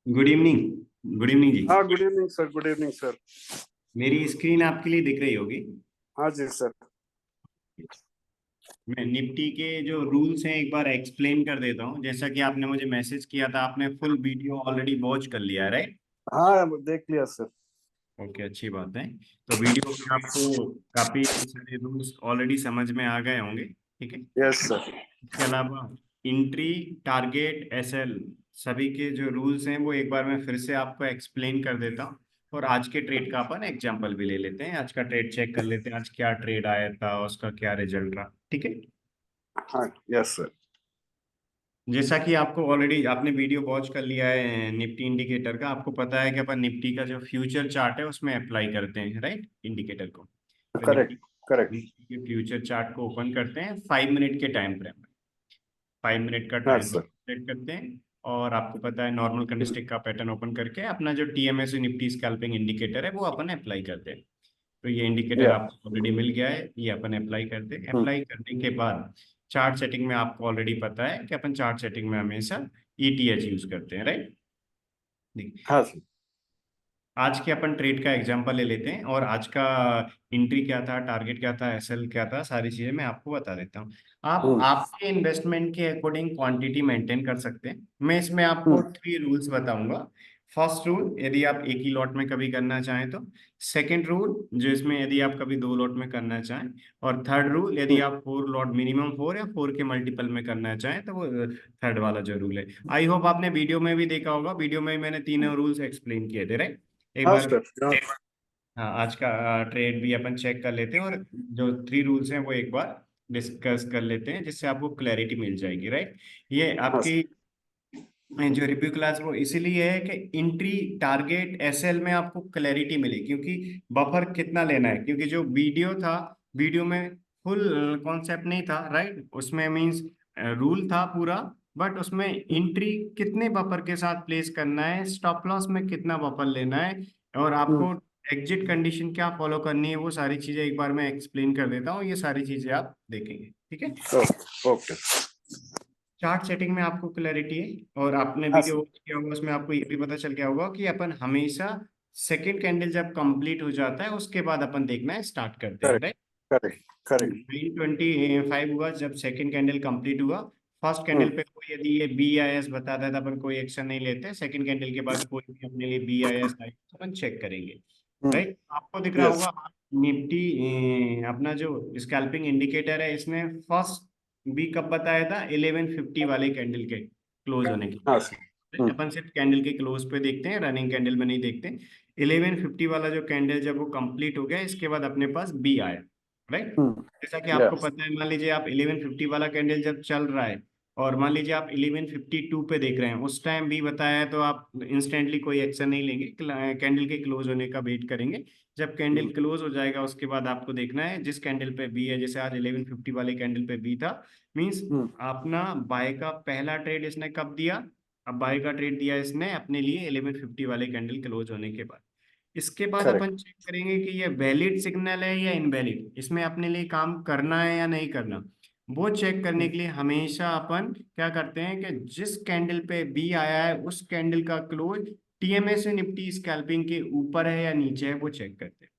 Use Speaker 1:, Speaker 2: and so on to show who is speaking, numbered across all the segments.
Speaker 1: Good evening. Good evening जी।
Speaker 2: हाँ, good evening sir. Good evening sir.
Speaker 1: मेरी screen आपके लिए दिख रही होगी।
Speaker 2: हाँ जी सर।
Speaker 1: मैं निफ्टी के जो रूल्स हैं एक बार एक्सप्लेन कर देता हूँ। जैसा कि आपने मुझे मैसेज किया था, आपने फुल वीडियो ऑलरेडी वॉच कर लिया है, राइट?
Speaker 2: हाँ, देख लिया सर।
Speaker 1: ओके, अच्छी बात है। तो वीडियो में आपको काफी सारे रूल्स ऑलरेडी समझ में आ गए होंगे, ठीक है।
Speaker 2: Yes sir.
Speaker 1: इसके अलावा इंट्री, टारगेट, एसएल, सभी के जो रूल्स हैं वो एक बार मैं फिर से आपको एक्सप्लेन कर देता हूँ। और आज के ट्रेड का अपन एग्जांपल भी ले लेते हैं। आज का ट्रेड चेक कर लेते हैं, आज क्या ट्रेड आया था, उसका क्या रिजल्ट रहा, ठीक है।
Speaker 2: हाँ, यस सर।
Speaker 1: जैसा कि आपको ऑलरेडी आपने वीडियो वॉच कर लिया है निफ्टी इंडिकेटर का, आपको पता है कि अपन निफ्टी का जो फ्यूचर चार्ट है उसमें अप्लाई करते हैं, राइट, इंडिकेटर को। तो निफ्टी
Speaker 2: करेक्ट, करेक्ट।
Speaker 1: निफ्टी के फ्यूचर चार्ट को ओपन करते हैं 5 मिनट के टाइम फ्रेम। 5 मिनट का
Speaker 2: हाँ
Speaker 1: टाइम
Speaker 2: सर।
Speaker 1: सेट करते हैं। और आपको पता है नॉर्मल कैंडलस्टिक का पैटर्न ओपन करके अपना जो टीएमएस निफ्टी स्कैल्पिंग इंडिकेटर है वो अपन अप्लाई करते हैं। तो ये इंडिकेटर
Speaker 2: या।
Speaker 1: आपको ऑलरेडी मिल गया है, ये अपन अप्लाई करते हैं।
Speaker 2: हम्म।
Speaker 1: अप्लाई करने के बाद चार्ट सेटिंग में आपको ऑलरेडी पता है कि अपन चार्ट सेटिंग में हमेशा ईटीएच यूज करते हैं, राइट।
Speaker 2: हाँ सर।
Speaker 1: आज के अपन ट्रेड का एग्जांपल ले लेते हैं और आज का एंट्री क्या था, टारगेट क्या था, एसएल क्या था, सारी चीजें मैं आपको बता देता हूँ। आप
Speaker 2: हम्म।
Speaker 1: आपके इन्वेस्टमेंट के अकॉर्डिंग क्वांटिटी मेंटेन कर सकते हैं। मैं इसमें आपको
Speaker 2: हम्म।
Speaker 1: 3 रूल्स बताऊंगा। फर्स्ट रूल, यदि आप एक ही लॉट में कभी करना चाहें तो। सेकंड रूल, जो इसमें यदि आप कभी 2 लॉट में करना चाहें। और थर्ड रूल, यदि
Speaker 2: हम्म।
Speaker 1: आप 4 लॉट, मिनिमम 4 या 4 के मल्टीपल में करना चाहें तो वो थर्ड वाला जो रूल है। आई होप आपने वीडियो में भी देखा होगा, वीडियो में मैंने तीनों रूल्स एक्सप्लेन किए थे, राइट। एक
Speaker 2: हाँ
Speaker 1: बार
Speaker 2: सर। हाँ।
Speaker 1: हाँ, आज का ट्रेड भी अपन चेक कर लेते हैं और जो 3 रूल्स हैं वो एक बार डिस्कस कर लेते हैं, जिससे आपको क्लैरिटी मिल जाएगी, राइट। ये
Speaker 2: हाँ
Speaker 1: आपकी
Speaker 2: सर।
Speaker 1: जो रिव्यू क्लास वो इसीलिए है कि इंट्री, टारगेट, एसएल में आपको क्लैरिटी मिले, क्योंकि बफर कितना लेना है। क्योंकि जो वीडियो था, वीडियो में फुल कॉन्सेप्ट नहीं था, राइट। उसमें मींस रूल था पूरा, बट उसमें एंट्री कितने बफर के साथ प्लेस करना है, स्टॉप लॉस में कितना बफर लेना है, और
Speaker 2: हम्म।
Speaker 1: आपको एग्जिट कंडीशन क्या फॉलो करनी है, वो सारी चीजें एक बार मैं एक्सप्लेन कर देता हूँ। ये सारी चीजें आप देखेंगे, ठीक है।
Speaker 2: Okay, okay.
Speaker 1: चार्ट सेटिंग में आपको क्लैरिटी है और आपने
Speaker 2: हाँ
Speaker 1: वीडियो
Speaker 2: सर।
Speaker 1: वॉच किया होगा, उसमें आपको ये भी पता चल गया होगा कि अपन हमेशा सेकंड कैंडल जब कंप्लीट हो जाता है उसके बाद अपन देखना है स्टार्ट करते हैं,
Speaker 2: करेक्ट,
Speaker 1: राइट।
Speaker 2: Correct, correct.
Speaker 1: 9:25 हुआ जब सेकंड कैंडल कंप्लीट हुआ। फर्स्ट कैंडल
Speaker 2: हम्म।
Speaker 1: पे कोई यदि ये बी आई एस बताता है तो अपन कोई एक्शन नहीं लेते। सेकंड कैंडल के बाद कोई भी अपने लिए बी आई एस आए तो अपन चेक करेंगे,
Speaker 2: हम्म।
Speaker 1: राइट। आपको दिख रहा
Speaker 2: यस।
Speaker 1: होगा निफ्टी अपना जो स्कैल्पिंग इंडिकेटर है इसने फर्स्ट बी कब बताया था, 1150 वाले कैंडल के क्लोज होने के
Speaker 2: हाँ
Speaker 1: बाद।
Speaker 2: सर।
Speaker 1: Right? अपन सिर्फ कैंडल के क्लोज पे देखते हैं, रनिंग कैंडल में नहीं देखते। 1150 वाला जो कैंडल जब वो कंप्लीट हो गया इसके बाद अपने पास बी आया, राइट।
Speaker 2: हम्म।
Speaker 1: जैसा कि आपको
Speaker 2: यस।
Speaker 1: पता है, मान लीजिए आप 1150 वाला कैंडल जब चल रहा है और मान लीजिए आप 1152 पे देख रहे हैं, उस टाइम भी बताया है तो आप इंस्टेंटली कोई एक्शन नहीं लेंगे, कैंडल के क्लोज होने का वेट करेंगे। जब कैंडल
Speaker 2: हम्म।
Speaker 1: क्लोज हो जाएगा उसके बाद आपको देखना है जिस कैंडल पे बी है, जैसे आज 1150 वाले कैंडल पे बी था, मींस
Speaker 2: हम्म।
Speaker 1: अपना बाय का पहला ट्रेड इसने कब दिया। अब बाय का ट्रेड दिया इसने अपने लिए 1150 वाले कैंडल क्लोज होने के बाद। इसके बाद
Speaker 2: करेक्ट।
Speaker 1: अपन चेक करेंगे कि ये वैलिड सिग्नल है या इनवैलिड, इसमें अपने लिए काम करना है या नहीं करना। वो चेक करने
Speaker 2: हम्म।
Speaker 1: के लिए हमेशा अपन क्या करते हैं कि जिस कैंडल पे बी आया है उस कैंडल का क्लोज टीएमएस निफ्टी स्कैल्पिंग के ऊपर है या नीचे है वो चेक करते हैं।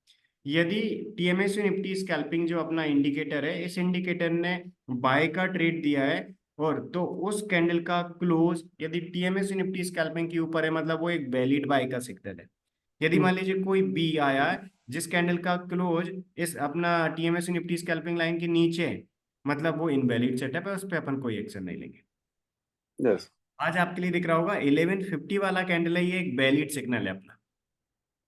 Speaker 1: यदि टीएमएस निफ्टी स्कैल्पिंग जो अपना इंडिकेटर है, इस इंडिकेटर ने बाय का ट्रेड दिया है और तो उस कैंडल का क्लोज यदि टीएमएस निफ्टी स्कैल्पिंग के ऊपर है, मतलब वो एक वैलिड बाय का सिग्नल है। यदि
Speaker 2: हम्म।
Speaker 1: मान लीजिए कोई बी आया है जिस कैंडल का क्लोज इस अपना टीएमएस निफ्टी स्कैल्पिंग लाइन के नीचे है, मतलब वो इनवैलिड सेटअप है, उस पर अपन कोई एक्शन नहीं लेंगे।
Speaker 2: यस।
Speaker 1: आज आपके लिए दिख रहा होगा 1150 वाला कैंडल है, ये एक वैलिड सिग्नल है अपना।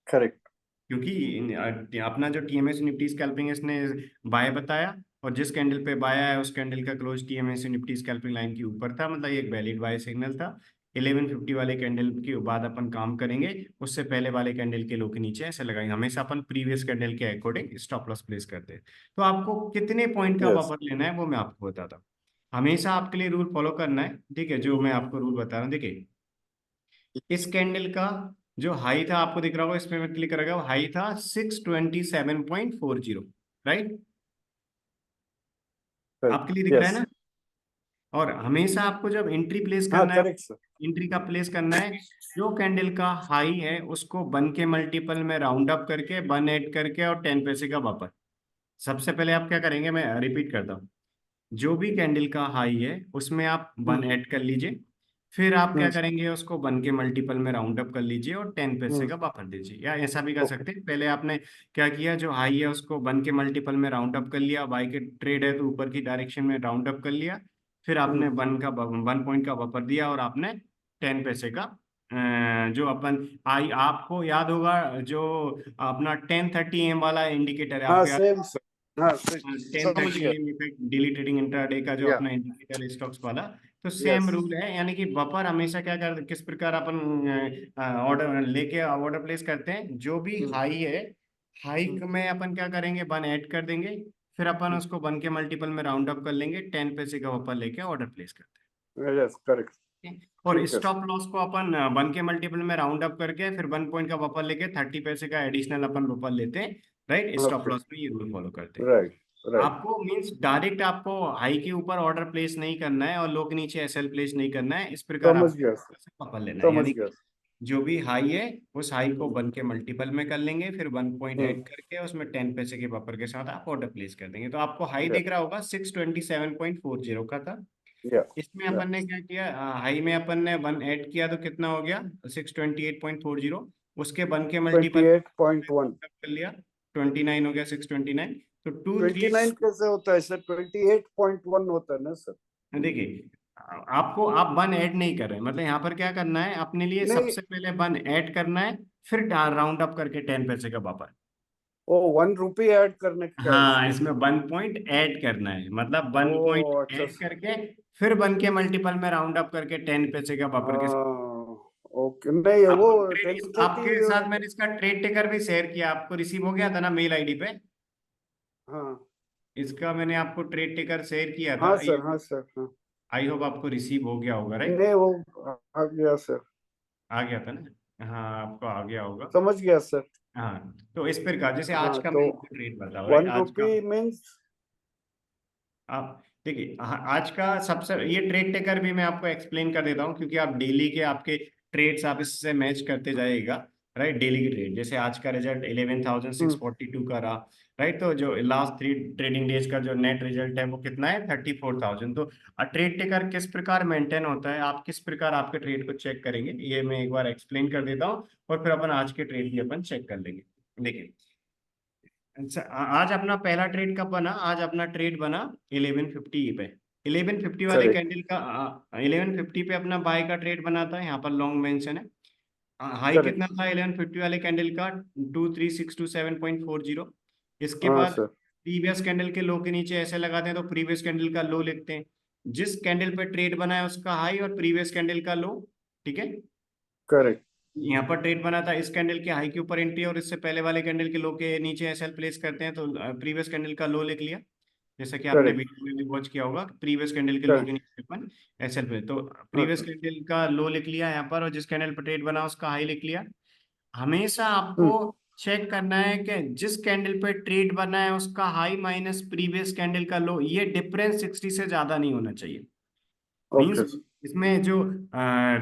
Speaker 2: करेक्ट।
Speaker 1: क्योंकि अपना जो टीएमएस निफ्टी स्कैल्पिंग है इसने बाय बताया और जिस कैंडल पे बाय आया उस कैंडल का close TMS Nifty scalping line के ऊपर था, मतलब ये एक वैलिड बाय सिग्नल था। 1150 वाले कैंडल के बाद अपन काम करेंगे, उससे पहले वाले कैंडल के लो के नीचे ऐसे लगाएंगे। हमेशा अपन प्रीवियस कैंडल के अकॉर्डिंग स्टॉप लॉस प्लेस करते हैं। तो आपको कितने पॉइंट का
Speaker 2: यस।
Speaker 1: बफर लेना है वो मैं आपको बताता हूँ। हमेशा आपके लिए रूल फॉलो करना है, ठीक है, जो मैं आपको रूल बता रहा हूँ। देखिए, इस कैंडल का जो हाई था आपको दिख रहा होगा, इसमें मैं क्लिक करेगा, हाई था 627.40, राइट। आपके लिए दिख रहा है
Speaker 2: यस।
Speaker 1: ना। और हमेशा आपको जब एंट्री प्लेस
Speaker 2: हाँ
Speaker 1: करना है,
Speaker 2: करेक्ट सर।
Speaker 1: एंट्री का प्लेस करना है, जो कैंडल का हाई है उसको 1 के मल्टीपल में राउंड अप करके 1 ऐड करके और 10 पैसे का बफर। सबसे पहले आप क्या करेंगे, मैं रिपीट करता हूँ, जो भी कैंडल का हाई है उसमें आप 1 ऐड कर लीजिए, फिर आप क्या
Speaker 2: हम्म
Speaker 1: करेंगे, उसको 1 के मल्टीपल में राउंड अप कर लीजिए और 10 पैसे
Speaker 2: हम्म
Speaker 1: का बफर दीजिए। या ऐसा भी कर
Speaker 2: ओके।
Speaker 1: सकते हैं, पहले आपने क्या किया, जो हाई है उसको 1 के मल्टीपल में राउंड अप कर लिया, बाई के ट्रेड है तो ऊपर की डायरेक्शन में राउंड अप कर लिया, फिर आपने 1 पॉइंट का बफर दिया और आपने 10 पैसे का जो अपन आई, आपको याद होगा जो अपना 10:30 AM वाला इंडिकेटर है,
Speaker 2: हाँ
Speaker 1: आपको याद,
Speaker 2: सेम सर, हाँ
Speaker 1: टेन
Speaker 2: समझ
Speaker 1: थर्टी
Speaker 2: गया।
Speaker 1: एम इफेक्ट डेली ट्रेडिंग इंट्राडे का जो
Speaker 2: या
Speaker 1: अपना इंडिकेटर स्टॉक्स वाला, तो सेम
Speaker 2: यस।
Speaker 1: रूल है, यानी कि बफर हमेशा क्या कर, किस प्रकार अपन ऑर्डर लेके ऑर्डर प्लेस करते हैं, जो भी हाई है, हाई में अपन क्या करेंगे, 1 ऐड कर देंगे, फिर अपन उसको 1 के मल्टीपल में राउंड अप कर लेंगे, 10 पैसे का बफर लेके ऑर्डर प्लेस करते
Speaker 2: यस करेक्ट।
Speaker 1: हैं। और
Speaker 2: ठीक है
Speaker 1: स्टॉप लॉस को अपन 1 के मल्टीपल में राउंड अप करके फिर 1 पॉइंट का बफर लेके 30 पैसे का एडिशनल अपन बफर लेते हैं, राइट। Stop
Speaker 2: okay.
Speaker 1: लॉस में ये रूल फॉलो करते हैं।
Speaker 2: Right right.
Speaker 1: आपको मींस डायरेक्ट आपको हाई के ऊपर ऑर्डर प्लेस नहीं करना है और लो के नीचे एसएल प्लेस नहीं करना है, इस प्रकार
Speaker 2: समझ
Speaker 1: आपको
Speaker 2: गया सर,
Speaker 1: पकड़ लेना है,
Speaker 2: समझ
Speaker 1: यानी
Speaker 2: गया।
Speaker 1: कि जो भी हाई है उस हाई को 1 के मल्टीपल में कर लेंगे, फिर 1 पॉइंट
Speaker 2: हम्म
Speaker 1: ऐड करके उसमें 10 पैसे के बफर के साथ आप ऑर्डर प्लेस कर देंगे। तो आपको हाई
Speaker 2: या
Speaker 1: दिख रहा होगा 627.40 का था।
Speaker 2: या
Speaker 1: इसमें
Speaker 2: या
Speaker 1: अपन ने क्या किया, हाई में अपन ने 1 ऐड किया तो कितना हो गया, 628.40, उसके 1 के मल्टीपल
Speaker 2: 28.1।
Speaker 1: कर लिया, 29 हो गया, 629। तो टू थ्री
Speaker 2: 29 कैसे होता है सर? 28.1 होता है ना सर?
Speaker 1: देखिए, आपको आप 1 ऐड नहीं कर रहे हैं, मतलब यहाँ पर क्या करना है, अपने लिए
Speaker 2: नहीं,
Speaker 1: सबसे पहले 1 ऐड करना है, फिर राउंड अप करके 10 पैसे का बफर।
Speaker 2: वो 1 रुपी ऐड करने का है
Speaker 1: हाँ,
Speaker 2: इसमें?
Speaker 1: इसमें 1 पॉइंट ऐड करना है, मतलब 1 पॉइंट
Speaker 2: ओ अच्छा
Speaker 1: ऐड करके फिर 1 के मल्टीपल में राउंड अप करके 10 पैसे का बफर के साथ।
Speaker 2: ओके। नहीं वो
Speaker 1: आपको ट्रेड,
Speaker 2: 10:30।
Speaker 1: आपके साथ मैंने इसका ट्रेड टेकर भी शेयर किया, आपको रिसीव हो गया था ना मेल आईडी पे,
Speaker 2: हाँ
Speaker 1: इसका मैंने आपको ट्रेड टेकर शेयर किया था
Speaker 2: हाँ
Speaker 1: ये।
Speaker 2: सर, हाँ सर, हाँ।
Speaker 1: आई होप आपको रिसीव हो गया होगा, राइट।
Speaker 2: नहीं वो आ गया सर,
Speaker 1: आ गया था ना, हाँ आपको आ गया होगा।
Speaker 2: समझ गया सर।
Speaker 1: हाँ, तो इस प्रकार जैसे आज
Speaker 2: हाँ
Speaker 1: का
Speaker 2: तो
Speaker 1: मैं आपको ट्रेड बताऊँ, राइट,
Speaker 2: वन
Speaker 1: आज का
Speaker 2: रुपी मीन्स।
Speaker 1: आप देखिए, आज का सबसे ये ट्रेड टेकर भी मैं आपको एक्सप्लेन कर देता हूँ, क्योंकि आप डेली के आपके ट्रेड्स आप इससे मैच करते जाइएगा, राइट। डेली की ट्रेड, जैसे आज का रिजल्ट 11,642 का रहा, राइट। तो जो लास्ट 3 ट्रेडिंग डेज का जो नेट रिजल्ट है वो कितना है, 34,000। तो ट्रेड टेकर किस प्रकार मेंटेन होता है, आप किस प्रकार आपके ट्रेड को चेक करेंगे, ये मैं एक बार एक्सप्लेन कर देता हूँ, और फिर अपन आज के ट्रेड भी अपन चेक कर लेंगे। देखिए, अच्छा, आज अपना पहला ट्रेड कब बना, आज अपना ट्रेड बना 1150 पे, 1150 वाले
Speaker 2: करेक्ट।
Speaker 1: कैंडल का, 1150 पे अपना बाय का ट्रेड बना था, यहाँ पर लॉन्ग मेंशन है। हाई कितना
Speaker 2: करेक्ट।
Speaker 1: था 1150 वाले कैंडल का, 23,627.40। इसके
Speaker 2: हाँ
Speaker 1: बाद
Speaker 2: सर।
Speaker 1: प्रीवियस कैंडल के लो के नीचे ऐसे लगाते हैं तो प्रीवियस कैंडल का लो लिखते हैं, जिस कैंडल पे ट्रेड बना है उसका हाई और प्रीवियस कैंडल का लो, ठीक है।
Speaker 2: करेक्ट।
Speaker 1: यहाँ पर ट्रेड बना था, इस कैंडल के हाई के ऊपर एंट्री और इससे पहले वाले कैंडल के लो के नीचे एसएल प्लेस करते हैं, तो प्रीवियस कैंडल का लो लिख लिया, जैसा कि आपने
Speaker 2: करेक्ट।
Speaker 1: वीडियो में भी वॉच किया होगा, प्रीवियस कैंडल के लो के
Speaker 2: करेक्ट।
Speaker 1: नीचे अपन एसएल पे, तो
Speaker 2: हाँ
Speaker 1: प्रीवियस
Speaker 2: सर।
Speaker 1: कैंडल का लो लिख लिया यहाँ पर, और जिस कैंडल पर ट्रेड बना उसका हाई लिख लिया। हमेशा आपको
Speaker 2: हम्म
Speaker 1: चेक करना है कि जिस कैंडल पे ट्रेड बना है उसका हाई माइनस प्रीवियस कैंडल का लो, ये डिफरेंस 60 से ज्यादा नहीं होना चाहिए। Means
Speaker 2: okay sir.
Speaker 1: इसमें जो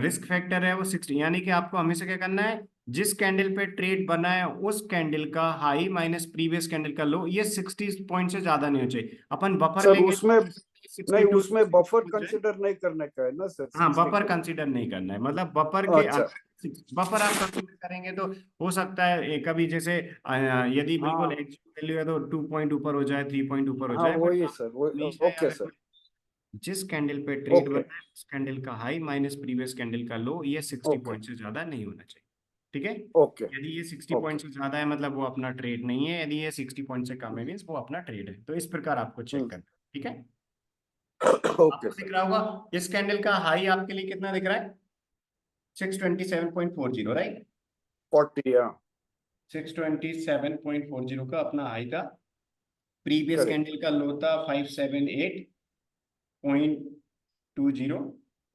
Speaker 1: रिस्क फैक्टर है वो 60, यानी कि आपको हमेशा क्या करना है, जिस कैंडल पे ट्रेड बना है उस कैंडल का हाई माइनस प्रीवियस कैंडल का लो, ये 60 पॉइंट से ज्यादा नहीं होना चाहिए। अपन बफर
Speaker 2: सर
Speaker 1: लेंगे
Speaker 2: उसमें, नहीं
Speaker 1: 62
Speaker 2: उसमें बफर
Speaker 1: हो जाए,
Speaker 2: कंसिडर नहीं करने का है ना सर,
Speaker 1: हाँ
Speaker 2: 60
Speaker 1: बफर
Speaker 2: को?
Speaker 1: कंसीडर नहीं करना है, मतलब बफर के
Speaker 2: अच्छा।
Speaker 1: बफर आप कंसीडर करेंगे तो हो सकता है कभी जैसे यदि बिल्कुल
Speaker 2: हाँ
Speaker 1: एक्चुअल वैल्यू है तो 2 पॉइंट ऊपर हो जाए, 3 पॉइंट ऊपर हो
Speaker 2: हाँ
Speaker 1: जाए, बट
Speaker 2: वही सर, वही।
Speaker 1: हमेशा याद
Speaker 2: ओके
Speaker 1: रखना,
Speaker 2: सर।
Speaker 1: जिस कैंडल पे ट्रेड
Speaker 2: ओके।
Speaker 1: बना है उस कैंडल का हाई माइनस प्रीवियस कैंडल का लो, ये 60
Speaker 2: ओके।
Speaker 1: पॉइंट से ज्यादा नहीं होना चाहिए, ठीक है।
Speaker 2: ओके।
Speaker 1: यदि ये 60
Speaker 2: ओके।
Speaker 1: पॉइंट से ज्यादा है मतलब वो अपना ट्रेड नहीं है, यदि ये 60 पॉइंट से कम है मीन्स वो अपना ट्रेड है, तो इस प्रकार आपको चेक करना है, ठीक है।
Speaker 2: ओके
Speaker 1: आपको
Speaker 2: सर।
Speaker 1: दिख रहा होगा इस कैंडल का हाई आपके लिए कितना दिख रहा है, 627.40, राइट।
Speaker 2: 40। हाँ
Speaker 1: 627.40 का अपना हाई था, प्रीवियस
Speaker 2: करेक्ट।
Speaker 1: कैंडल का लो था 578.20,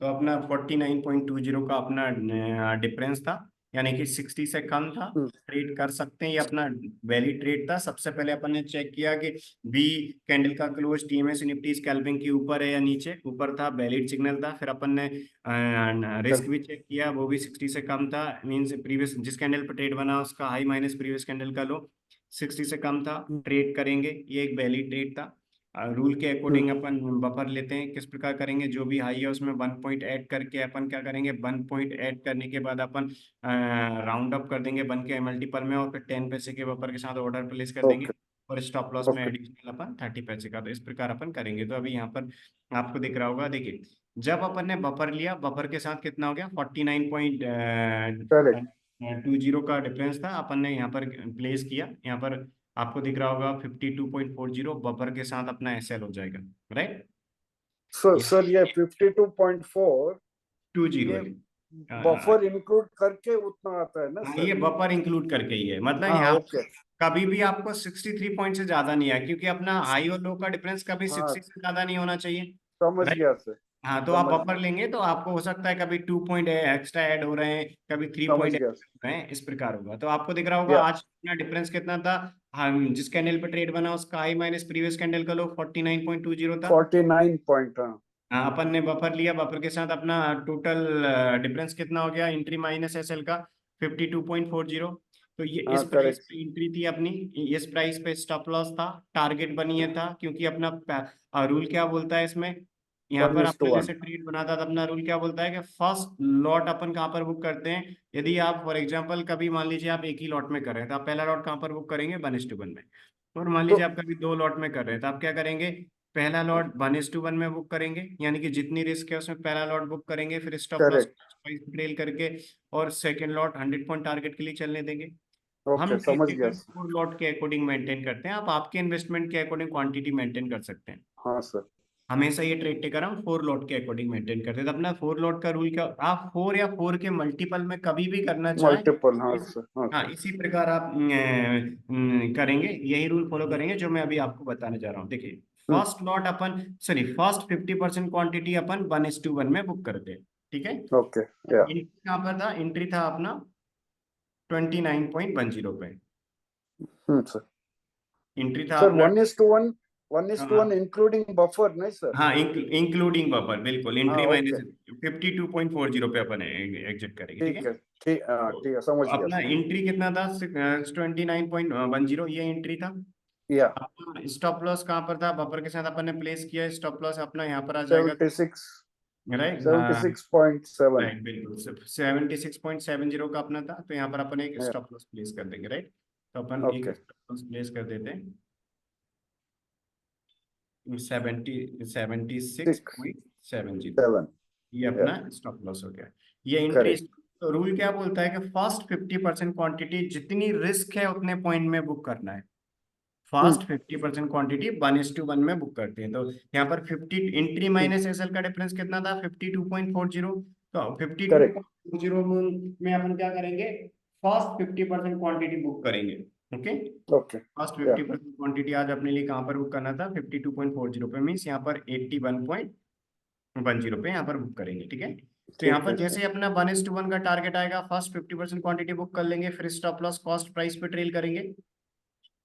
Speaker 1: तो अपना 49.20 का अपना डिफरेंस था। यानी कि 60 से कम था, ट्रेड कर सकते हैं, ये अपना वैलिड ट्रेड था। सबसे पहले अपन ने चेक किया कि बी कैंडल का क्लोज टीएमएस निफ्टी स्कैल्पिंग के ऊपर है या नीचे, ऊपर था, वैलिड सिग्नल था। फिर अपन ने रिस्क भी चेक किया, वो भी 60 से कम था, मीन्स प्रीवियस जिस कैंडल पर ट्रेड बना उसका हाई माइनस प्रीवियस कैंडल का लो 60 से कम था, ट्रेड करेंगे, ये एक वैलिड ट्रेड था। रूल के अकॉर्डिंग अपन बफर लेते हैं, किस प्रकार करेंगे, जो भी हाई है उसमें 1 पॉइंट ऐड करके अपन क्या करेंगे, 1 पॉइंट ऐड करने के बाद अपन राउंड अप कर देंगे 1 के मल्टीपल में, और फिर 10 पैसे के बफर के साथ ऑर्डर प्लेस कर देंगे,
Speaker 2: ओके
Speaker 1: और स्टॉप लॉस में
Speaker 2: ओके
Speaker 1: एडिशनल अपन 30 पैसे का। तो इस प्रकार अपन करेंगे। तो अभी यहाँ पर आपको दिख रहा होगा, देखिए जब अपन ने बफर लिया, बफर के साथ कितना हो गया, 49.20
Speaker 2: करेक्ट
Speaker 1: का डिफरेंस था, अपन ने यहाँ पर प्लेस किया। यहाँ पर आपको दिख रहा होगा 52.40 बफर के साथ अपना एसएल हो जाएगा, राइट।
Speaker 2: सर ये 52.4
Speaker 1: टू जीरो
Speaker 2: ये
Speaker 1: है।
Speaker 2: बफर इंक्लूड करके उतना आता है ना
Speaker 1: हाँ,
Speaker 2: सर?
Speaker 1: ये बफर इंक्लूड करके ही है, मतलब
Speaker 2: हाँ
Speaker 1: यहाँ
Speaker 2: ओके
Speaker 1: कभी भी आपको 63 पॉइंट से ज्यादा नहीं है, क्योंकि अपना हाई और लो का डिफरेंस कभी
Speaker 2: हाँ
Speaker 1: 60 से ज्यादा नहीं होना चाहिए,
Speaker 2: समझ
Speaker 1: राइट।
Speaker 2: गया सर
Speaker 1: हाँ, तो आप
Speaker 2: समझ
Speaker 1: बफर
Speaker 2: गया
Speaker 1: लेंगे तो आपको हो सकता है कभी 2 पॉइंट एक्स्ट्रा ऐड हो रहे हैं, कभी 3
Speaker 2: समझ
Speaker 1: पॉइंट
Speaker 2: गया
Speaker 1: हो रहे हैं, इस प्रकार होगा। तो आपको दिख रहा होगा
Speaker 2: या
Speaker 1: आज अपना डिफरेंस कितना था, हम जिस कैंडल पे ट्रेड बना उसका हाई माइनस प्रीवियस कैंडल का लो 49.20 था।
Speaker 2: 49 पॉइंट हाँ
Speaker 1: हाँ, अपन ने बफर लिया, बफर के साथ अपना टोटल डिफरेंस कितना हो गया, एंट्री माइनस एसएल का 52.40। तो ये इस
Speaker 2: हाँ
Speaker 1: प्राइस
Speaker 2: करेक्ट
Speaker 1: पे एंट्री थी अपनी, इस प्राइस पे स्टॉप लॉस था, टारगेट बनिए था, क्योंकि अपना रूल क्या बोलता है इसमें, यहाँ
Speaker 2: वन
Speaker 1: पर
Speaker 2: इज टू
Speaker 1: अपन
Speaker 2: वन
Speaker 1: जैसे ट्रेड बनाता था, अपना रूल क्या बोलता है कि फर्स्ट लॉट अपन कहाँ पर बुक करते हैं। यदि आप फॉर एग्जांपल कभी मान लीजिए आप एक ही लॉट में कर रहे हैं, तो आप पहला लॉट कहाँ पर बुक करेंगे, 1:1 में। और मान
Speaker 2: तो
Speaker 1: लीजिए आप कभी 2 लॉट में कर रहे हैं, तो आप क्या करेंगे, पहला लॉट 1:1 में बुक करेंगे, यानी कि जितनी रिस्क है उसमें पहला लॉट बुक करेंगे, फिर स्टॉप लॉस
Speaker 2: करेक्ट
Speaker 1: ट्रेल करके, और सेकंड लॉट 100 पॉइंट टारगेट के लिए चलने देंगे। हम
Speaker 2: ओके समझ गया
Speaker 1: टेक्निकल
Speaker 2: सर
Speaker 1: 4 लॉट के अकॉर्डिंग मेंटेन करते हैं, आप आपके इन्वेस्टमेंट के अकॉर्डिंग क्वांटिटी मेंटेन कर सकते हैं।
Speaker 2: हाँ सर
Speaker 1: हमेशा ये ट्रेड टेकर हम 4 लॉट के अकॉर्डिंग मेंटेन करते हैं। तो अपना 4 लॉट का रूल क्या, आप 4 या 4 के मल्टीपल में कभी भी करना चाहें,
Speaker 2: मल्टीपल हाँ सर हाँ
Speaker 1: हाँ
Speaker 2: सर
Speaker 1: इसी प्रकार आप करेंगे, यही रूल फॉलो करेंगे जो मैं अभी आपको बताने जा रहा हूँ। देखिए फर्स्ट लॉट अपन, सॉरी फर्स्ट 50% क्वांटिटी अपन 1:1 में बुक करते हैं, ठीक है।
Speaker 2: ओके या
Speaker 1: एंट्री कहाँ पर था, एंट्री था अपना 29.10 पे,
Speaker 2: सर
Speaker 1: एंट्री था
Speaker 2: सर
Speaker 1: अपना,
Speaker 2: 1:1 1:1
Speaker 1: हाँ
Speaker 2: इंक्लूडिंग बफर नहीं सर?
Speaker 1: हाँ इंक्लूडिंग बफर, बिल्कुल
Speaker 2: हाँ
Speaker 1: एंट्री
Speaker 2: ओके
Speaker 1: माइनस 52.40 पे अपन एग्जिट करेंगे, ठीक है।
Speaker 2: ठीक है ठीक हाँ
Speaker 1: तो
Speaker 2: ठीक है समझ गया
Speaker 1: अपना
Speaker 2: सर
Speaker 1: एंट्री कितना था, 29.10, ये एंट्री था।
Speaker 2: या
Speaker 1: अपना स्टॉप लॉस कहाँ पर था, बफर के साथ अपन ने प्लेस किया, स्टॉप लॉस अपना यहाँ पर आ जाएगा,
Speaker 2: 76
Speaker 1: राइट।
Speaker 2: 76.7
Speaker 1: राइट, बिल्कुल 76.70 का अपना था, तो यहाँ पर अपन एक
Speaker 2: या
Speaker 1: स्टॉप लॉस प्लेस कर देंगे, राइट। तो अपन एक
Speaker 2: ओके
Speaker 1: स्टॉप लॉस प्लेस कर देते हैं 76.70,
Speaker 2: 7
Speaker 1: ये
Speaker 2: या
Speaker 1: अपना स्टॉप लॉस हो गया। ये एंट्री,
Speaker 2: करेक्ट
Speaker 1: तो रूल क्या बोलता है कि फर्स्ट 50% क्वांटिटी जितनी रिस्क है उतने पॉइंट में बुक करना है। फास्ट 50% क्वांटिटी 1:1 में बुक करते हैं। तो यहाँ पर 50 एंट्री माइनस एसएल का डिफरेंस कितना था, 52.40। तो
Speaker 2: करेक्ट
Speaker 1: 52.40 में अपन क्या करेंगे, फास्ट 50% क्वांटिटी बुक करेंगे, ओके।
Speaker 2: ओके
Speaker 1: फास्ट
Speaker 2: या
Speaker 1: 50% क्वांटिटी आज अपने लिए कहाँ पर बुक करना था, 52.40 पे, मीन्स यहाँ पर 81.10 पे यहाँ पर बुक करेंगे, ठीक है। तो यहाँ
Speaker 2: ठीक
Speaker 1: पर
Speaker 2: है
Speaker 1: जैसे ही अपना 1:1 का टारगेट आएगा, फर्स्ट 50% क्वांटिटी बुक कर लेंगे, फिर स्टॉप लॉस कॉस्ट प्राइस पे ट्रेल करेंगे,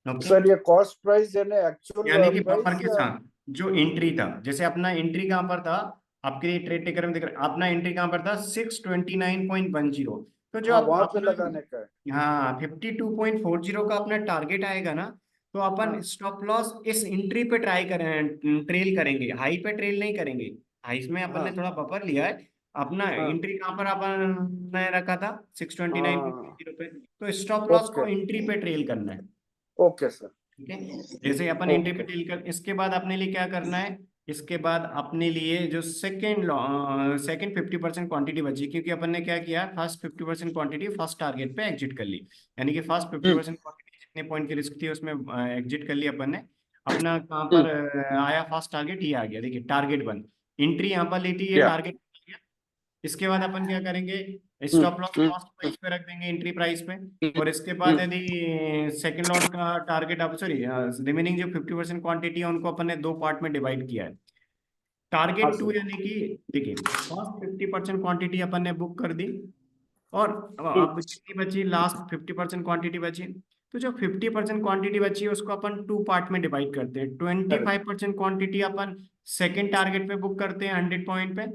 Speaker 1: ओके।
Speaker 2: सर ये कॉस्ट प्राइस यानी
Speaker 1: यानी
Speaker 2: एक्चुअल
Speaker 1: कि बफर
Speaker 2: प्राइस
Speaker 1: के
Speaker 2: या?
Speaker 1: साथ जो एंट्री था, जैसे अपना एंट्री कहाँ पर था, आपके लिए ट्रेड टेकर में दिख रहा है, अपना एंट्री कहाँ पर था 629.10। तो जो
Speaker 2: हाँ
Speaker 1: आप
Speaker 2: वहां पे
Speaker 1: अपना,
Speaker 2: लगाने का है
Speaker 1: हाँ 52.40 का अपना टारगेट आएगा ना, तो अपन
Speaker 2: हाँ
Speaker 1: स्टॉप लॉस इस एंट्री पे ट्राई करें, ट्रेल करेंगे, हाई पे ट्रेल नहीं करेंगे। हाई में अपन ने
Speaker 2: हाँ
Speaker 1: थोड़ा बफर लिया है, अपना
Speaker 2: हाँ
Speaker 1: एंट्री कहाँ पर अपन ने रखा था, सिक्स ट्वेंटी नाइन
Speaker 2: हाँ
Speaker 1: पे, तो स्टॉप लॉस को
Speaker 2: ओके
Speaker 1: एंट्री पे ट्रेल करना है,
Speaker 2: ओके सर
Speaker 1: ठीक है। जैसे ही अपन एंट्री पे
Speaker 2: ओके
Speaker 1: ट्रेल कर, इसके बाद अपने लिए क्या करना है, इसके बाद अपने लिए जो सेकंड 50% क्वांटिटी बची, क्योंकि अपन ने क्या किया, फर्स्ट 50% क्वांटिटी फर्स्ट टारगेट पे एग्जिट कर ली, यानी कि फर्स्ट 50% क्वांटिटी जितने पॉइंट की रिस्क थी उसमें एग्जिट कर ली अपन ने। अपना कहाँ पर आया फर्स्ट टारगेट, ये आ गया, देखिए टारगेट 1, एंट्री यहाँ पर ली थी, ये
Speaker 2: या
Speaker 1: टारगेट। इसके बाद अपन क्या करेंगे, स्टॉप लॉस कॉस्ट प्राइस पे रख देंगे, एंट्री प्राइस पे। और इसके बाद यदि सेकंड लॉट का टारगेट, अब सॉरी रिमेनिंग जो 50% क्वांटिटी है उनको अपन ने 2 पार्ट में डिवाइड किया है।
Speaker 2: हाँ
Speaker 1: टारगेट 2
Speaker 2: सर
Speaker 1: यानी कि देखिए फर्स्ट 50% क्वांटिटी अपन ने बुक कर दी, और अब कितनी बची, लास्ट 50% क्वांटिटी बची। तो जो 50% क्वांटिटी बची है उसको अपन टू पार्ट में डिवाइड करते हैं। 25% क्वांटिटी अपन सेकेंड टारगेट पे बुक करते हैं 100 पॉइंट पे,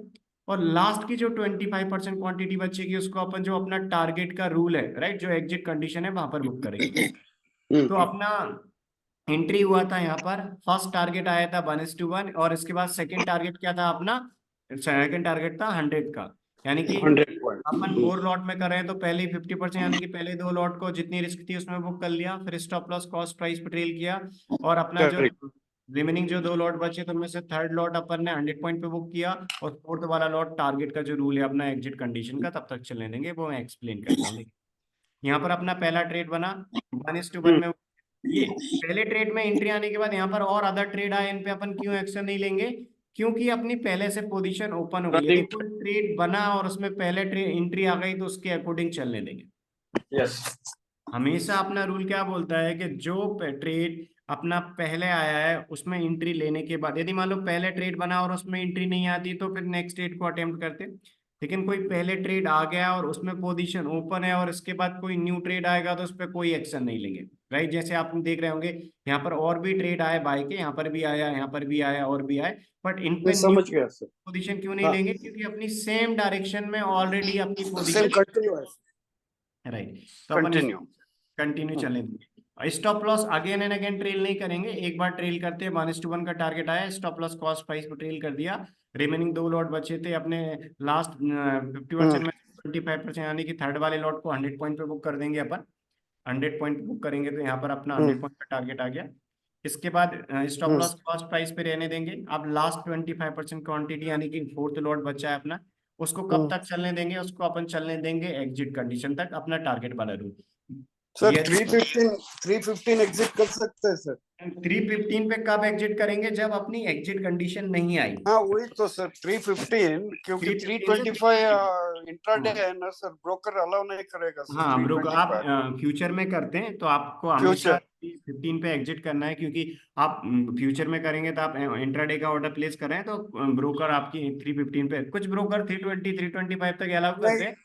Speaker 1: और लास्ट की जो 25% क्वांटिटी बचेगी उसको अपन जो अपना टारगेट का रूल है, राइट, जो एग्जिट कंडीशन है वहां पर बुक करेंगे। तो अपना एंट्री हुआ था यहाँ पर, फर्स्ट टारगेट आया था 1:1, और इसके बाद सेकंड टारगेट क्या था अपना, सेकंड टारगेट था 100 का। यानी कि
Speaker 2: 100 पॉइंट।
Speaker 1: अपन 4 लॉट में कर रहे हैं तो पहले ही 50%, यानी कि पहले 2 लॉट को जितनी रिस्क थी उसमें बुक कर लिया, फिर स्टॉप लॉस कॉस्ट प्राइस पे ट्रेल किया, और अपना जो
Speaker 2: करेक्ट।
Speaker 1: रिमेनिंग जो 2 लॉट बचे तो उनमें से थर्ड लॉट अपन ने 100 पॉइंट पे बुक किया, और फोर्थ वाला लॉट टारगेट का जो रूल है अपना एग्जिट कंडीशन का तब तक चलने देंगे, वो मैं एक्सप्लेन करता हूँ। यहाँ पर अपना पहला ट्रेड बना 1:1 में। ये पहले ट्रेड में एंट्री आने के बाद यहाँ पर और अदर ट्रेड आए, इन पे अपन क्यों एक्शन नहीं लेंगे, क्योंकि अपनी पहले से पोजीशन ओपन हो गई। यदि कोई ट्रेड बना और उसमें पहले ट्रेड एंट्री आ गई तो उसके अकॉर्डिंग चलने देंगे।
Speaker 2: यस।
Speaker 1: हमेशा अपना रूल क्या बोलता है कि जो ट्रेड अपना पहले आया है उसमें एंट्री लेने के बाद, यदि मान लो पहले ट्रेड बना और उसमें एंट्री नहीं आती तो फिर नेक्स्ट ट्रेड को अटेम्प्ट करते। लेकिन कोई पहले ट्रेड आ गया और उसमें पोजीशन ओपन है और इसके बाद कोई न्यू ट्रेड आएगा तो उस पर कोई एक्शन नहीं लेंगे, राइट। जैसे आप देख रहे होंगे यहाँ पर और भी ट्रेड आए बाय के, यहाँ पर भी आया, यहाँ पर भी आया, और भी आए, बट इन
Speaker 2: मैं
Speaker 1: पे न्यू
Speaker 2: समझ गया सर।
Speaker 1: पोजीशन क्यों नहीं
Speaker 2: हाँ,
Speaker 1: लेंगे, क्योंकि अपनी सेम डायरेक्शन में ऑलरेडी अपनी
Speaker 2: सेम
Speaker 1: पोजीशन,
Speaker 2: कंटिन्यू है।
Speaker 1: राइट। तो अपन
Speaker 2: कंटिन्यू।
Speaker 1: कंटिन्यू चले देंगे। Stop loss again and again trail नहीं करेंगे, एक बार ट्रेल करते हैं 1:1 का टारगेट आया, स्टॉप लॉस कॉस्ट प्राइस को ट्रेल कर दिया। रिमेनिंग 2 लॉट बचे थे अपने लास्ट 50% में 25%, यानी कि थर्ड वाले लॉट को 100 पॉइंट पे बुक कर देंगे अपन। 100 पॉइंट बुक करेंगे तो यहाँ पर अपना 100 पॉइंट का टारगेट आ गया। इसके बाद स्टॉप लॉस कॉस्ट प्राइस पे रहने देंगे। अब लास्ट 25% क्वांटिटी यानी कि फोर्थ लॉट बचा है अपना, उसको कब तक चलने देंगे, उसको अपन चलने देंगे एग्जिट कंडीशन तक, अपना टारगेट वाला रूल।
Speaker 2: सर
Speaker 1: ये
Speaker 2: 315 एग्जिट कर सकते हैं सर।
Speaker 1: 315 पे कब एग्जिट करेंगे, जब अपनी एग्जिट कंडीशन नहीं आई।
Speaker 2: हाँ वही तो सर, 315 क्योंकि
Speaker 1: 315 से
Speaker 2: 325 इंट्राडे
Speaker 1: हाँ,
Speaker 2: है ना सर, ब्रोकर अलाउ नहीं करेगा सर
Speaker 1: हाँ ब्रोकर, आप
Speaker 2: 325
Speaker 1: फ्यूचर में करते हैं तो आपको हमेशा
Speaker 2: फ्यूचर।
Speaker 1: 15 पे एग्जिट करना है, क्योंकि आप फ्यूचर में करेंगे तो आप इंट्राडे का ऑर्डर प्लेस कर रहे हैं तो ब्रोकर आपकी 315 पे, कुछ ब्रोकर 320 325 तक अलाउ
Speaker 2: नहीं,
Speaker 1: करते हैं।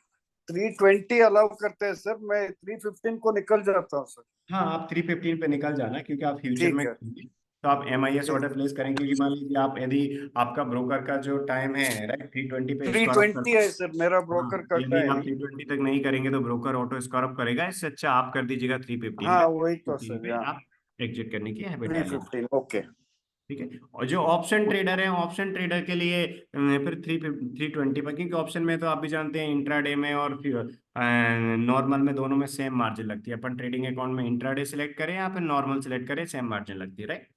Speaker 2: 320 अलाउ करते हैं सर, मैं 315 को निकल जाता हूँ सर।
Speaker 1: हाँ, आप 315 पे निकल जाना, क्योंकि आप फ्यूचर
Speaker 2: ठीक
Speaker 1: में
Speaker 2: है।
Speaker 1: करेंगे तो आप MIS
Speaker 2: ठीक।
Speaker 1: ऑर्डर प्लेस करेंगे, क्योंकि मान लीजिए आप यदि आपका ब्रोकर का जो टाइम है, राइट, 320 पे स्क्वायर ऑफ,
Speaker 2: 320 है सर मेरा
Speaker 1: हाँ,
Speaker 2: ब्रोकर का
Speaker 1: यदि आप
Speaker 2: टाइम।
Speaker 1: 320 तक नहीं करेंगे तो ब्रोकर ऑटो स्कोर अप करेगा। इससे अच्छा आप कर दीजिएगा 315
Speaker 2: हाँ
Speaker 1: पे,
Speaker 2: वही तो
Speaker 1: 315
Speaker 2: सर,
Speaker 1: पे
Speaker 2: यहाँ
Speaker 1: आप एग्जिट करने की हैबिट डालिए।
Speaker 2: 315 ओके।
Speaker 1: ठीक है। और जो ऑप्शन ट्रेडर है, ऑप्शन ट्रेडर के लिए फिर 320 पर, क्योंकि ऑप्शन में तो आप भी जानते हैं इंट्राडे में और नॉर्मल में दोनों में सेम मार्जिन लगती है। अपन ट्रेडिंग अकाउंट में इंट्राडे सेलेक्ट करें या फिर नॉर्मल सेलेक्ट करें, सेम मार्जिन लगती है, राइट।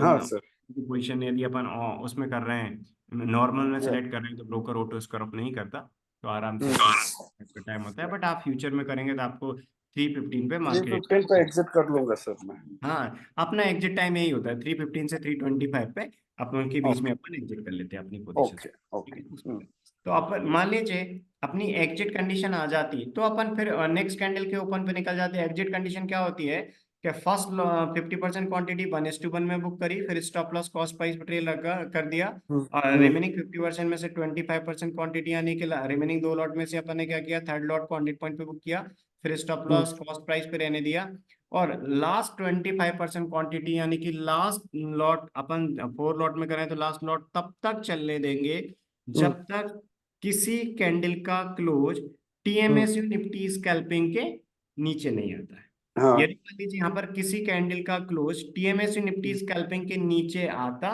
Speaker 2: हाँ
Speaker 1: तो
Speaker 2: सर।
Speaker 1: पोजिशन यदि अपन उसमें कर रहे हैं, नॉर्मल में
Speaker 2: Yeah.
Speaker 1: सेलेक्ट कर रहे हैं तो ब्रोकर ऑटो स्क्रॉप नहीं करता, तो आराम से अपना
Speaker 2: हम्म।
Speaker 1: टाइम होता है। बट आप फ्यूचर में करेंगे तो आपको 315 पे मार्केट,
Speaker 2: 315 पे एग्जिट कर लूंगा सर मैं।
Speaker 1: हाँ, अपना एग्जिट टाइम यही होता है 315 से 325 पे, अपन के बीच में
Speaker 2: ओके
Speaker 1: अपन एग्जिट कर लेते हैं अपनी पोजीशन।
Speaker 2: ओके
Speaker 1: ठीक
Speaker 2: ओके।
Speaker 1: है। तो अपन मान लीजिए अपनी एग्जिट कंडीशन आ जाती तो अपन फिर नेक्स्ट कैंडल के ओपन पे निकल जाते हैं। एग्जिट कंडीशन क्या होती है कि फर्स्ट 50% क्वांटिटी 1:1 में बुक करी, फिर स्टॉप लॉस कॉस्ट प्राइस पे ट्रेल लगा कर दिया, और रिमेनिंग 50% में से 25% क्वांटिटी यानी कि रिमेनिंग 2 लॉट में से अपन ने क्या किया, थर्ड लॉट को 100 पॉइंट पे बुक किया, फिर स्टॉप लॉस कॉस्ट प्राइस पे रहने दिया, और लास्ट 25% क्वांटिटी यानी कि लास्ट लॉट अपन 4 लॉट में करें तो लास्ट लॉट तब तक चलने देंगे जब तक किसी कैंडल का क्लोज TMSU निफ्टी स्कैल्पिंग के नीचे नहीं आता है।
Speaker 2: हाँ।
Speaker 1: यदि मान लीजिए यहाँ पर किसी कैंडल का क्लोज TMSU निफ्टी स्कैल्पिंग के नीचे आता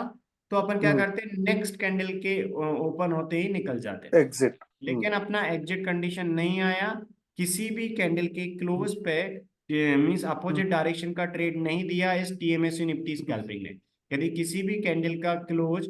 Speaker 1: तो अपन क्या करते हैं, नेक्स्ट कैंडल के ओपन होते ही निकल जाते हैं।
Speaker 2: एग्जिट।
Speaker 1: लेकिन अपना एग्जिट कंडीशन नहीं आया, किसी भी कैंडल के क्लोज पे मींस अपोजिट डायरेक्शन का ट्रेड नहीं दिया इस TMSU निफ्टी स्कैल्पिंग ने। यदि किसी भी कैंडल का क्लोज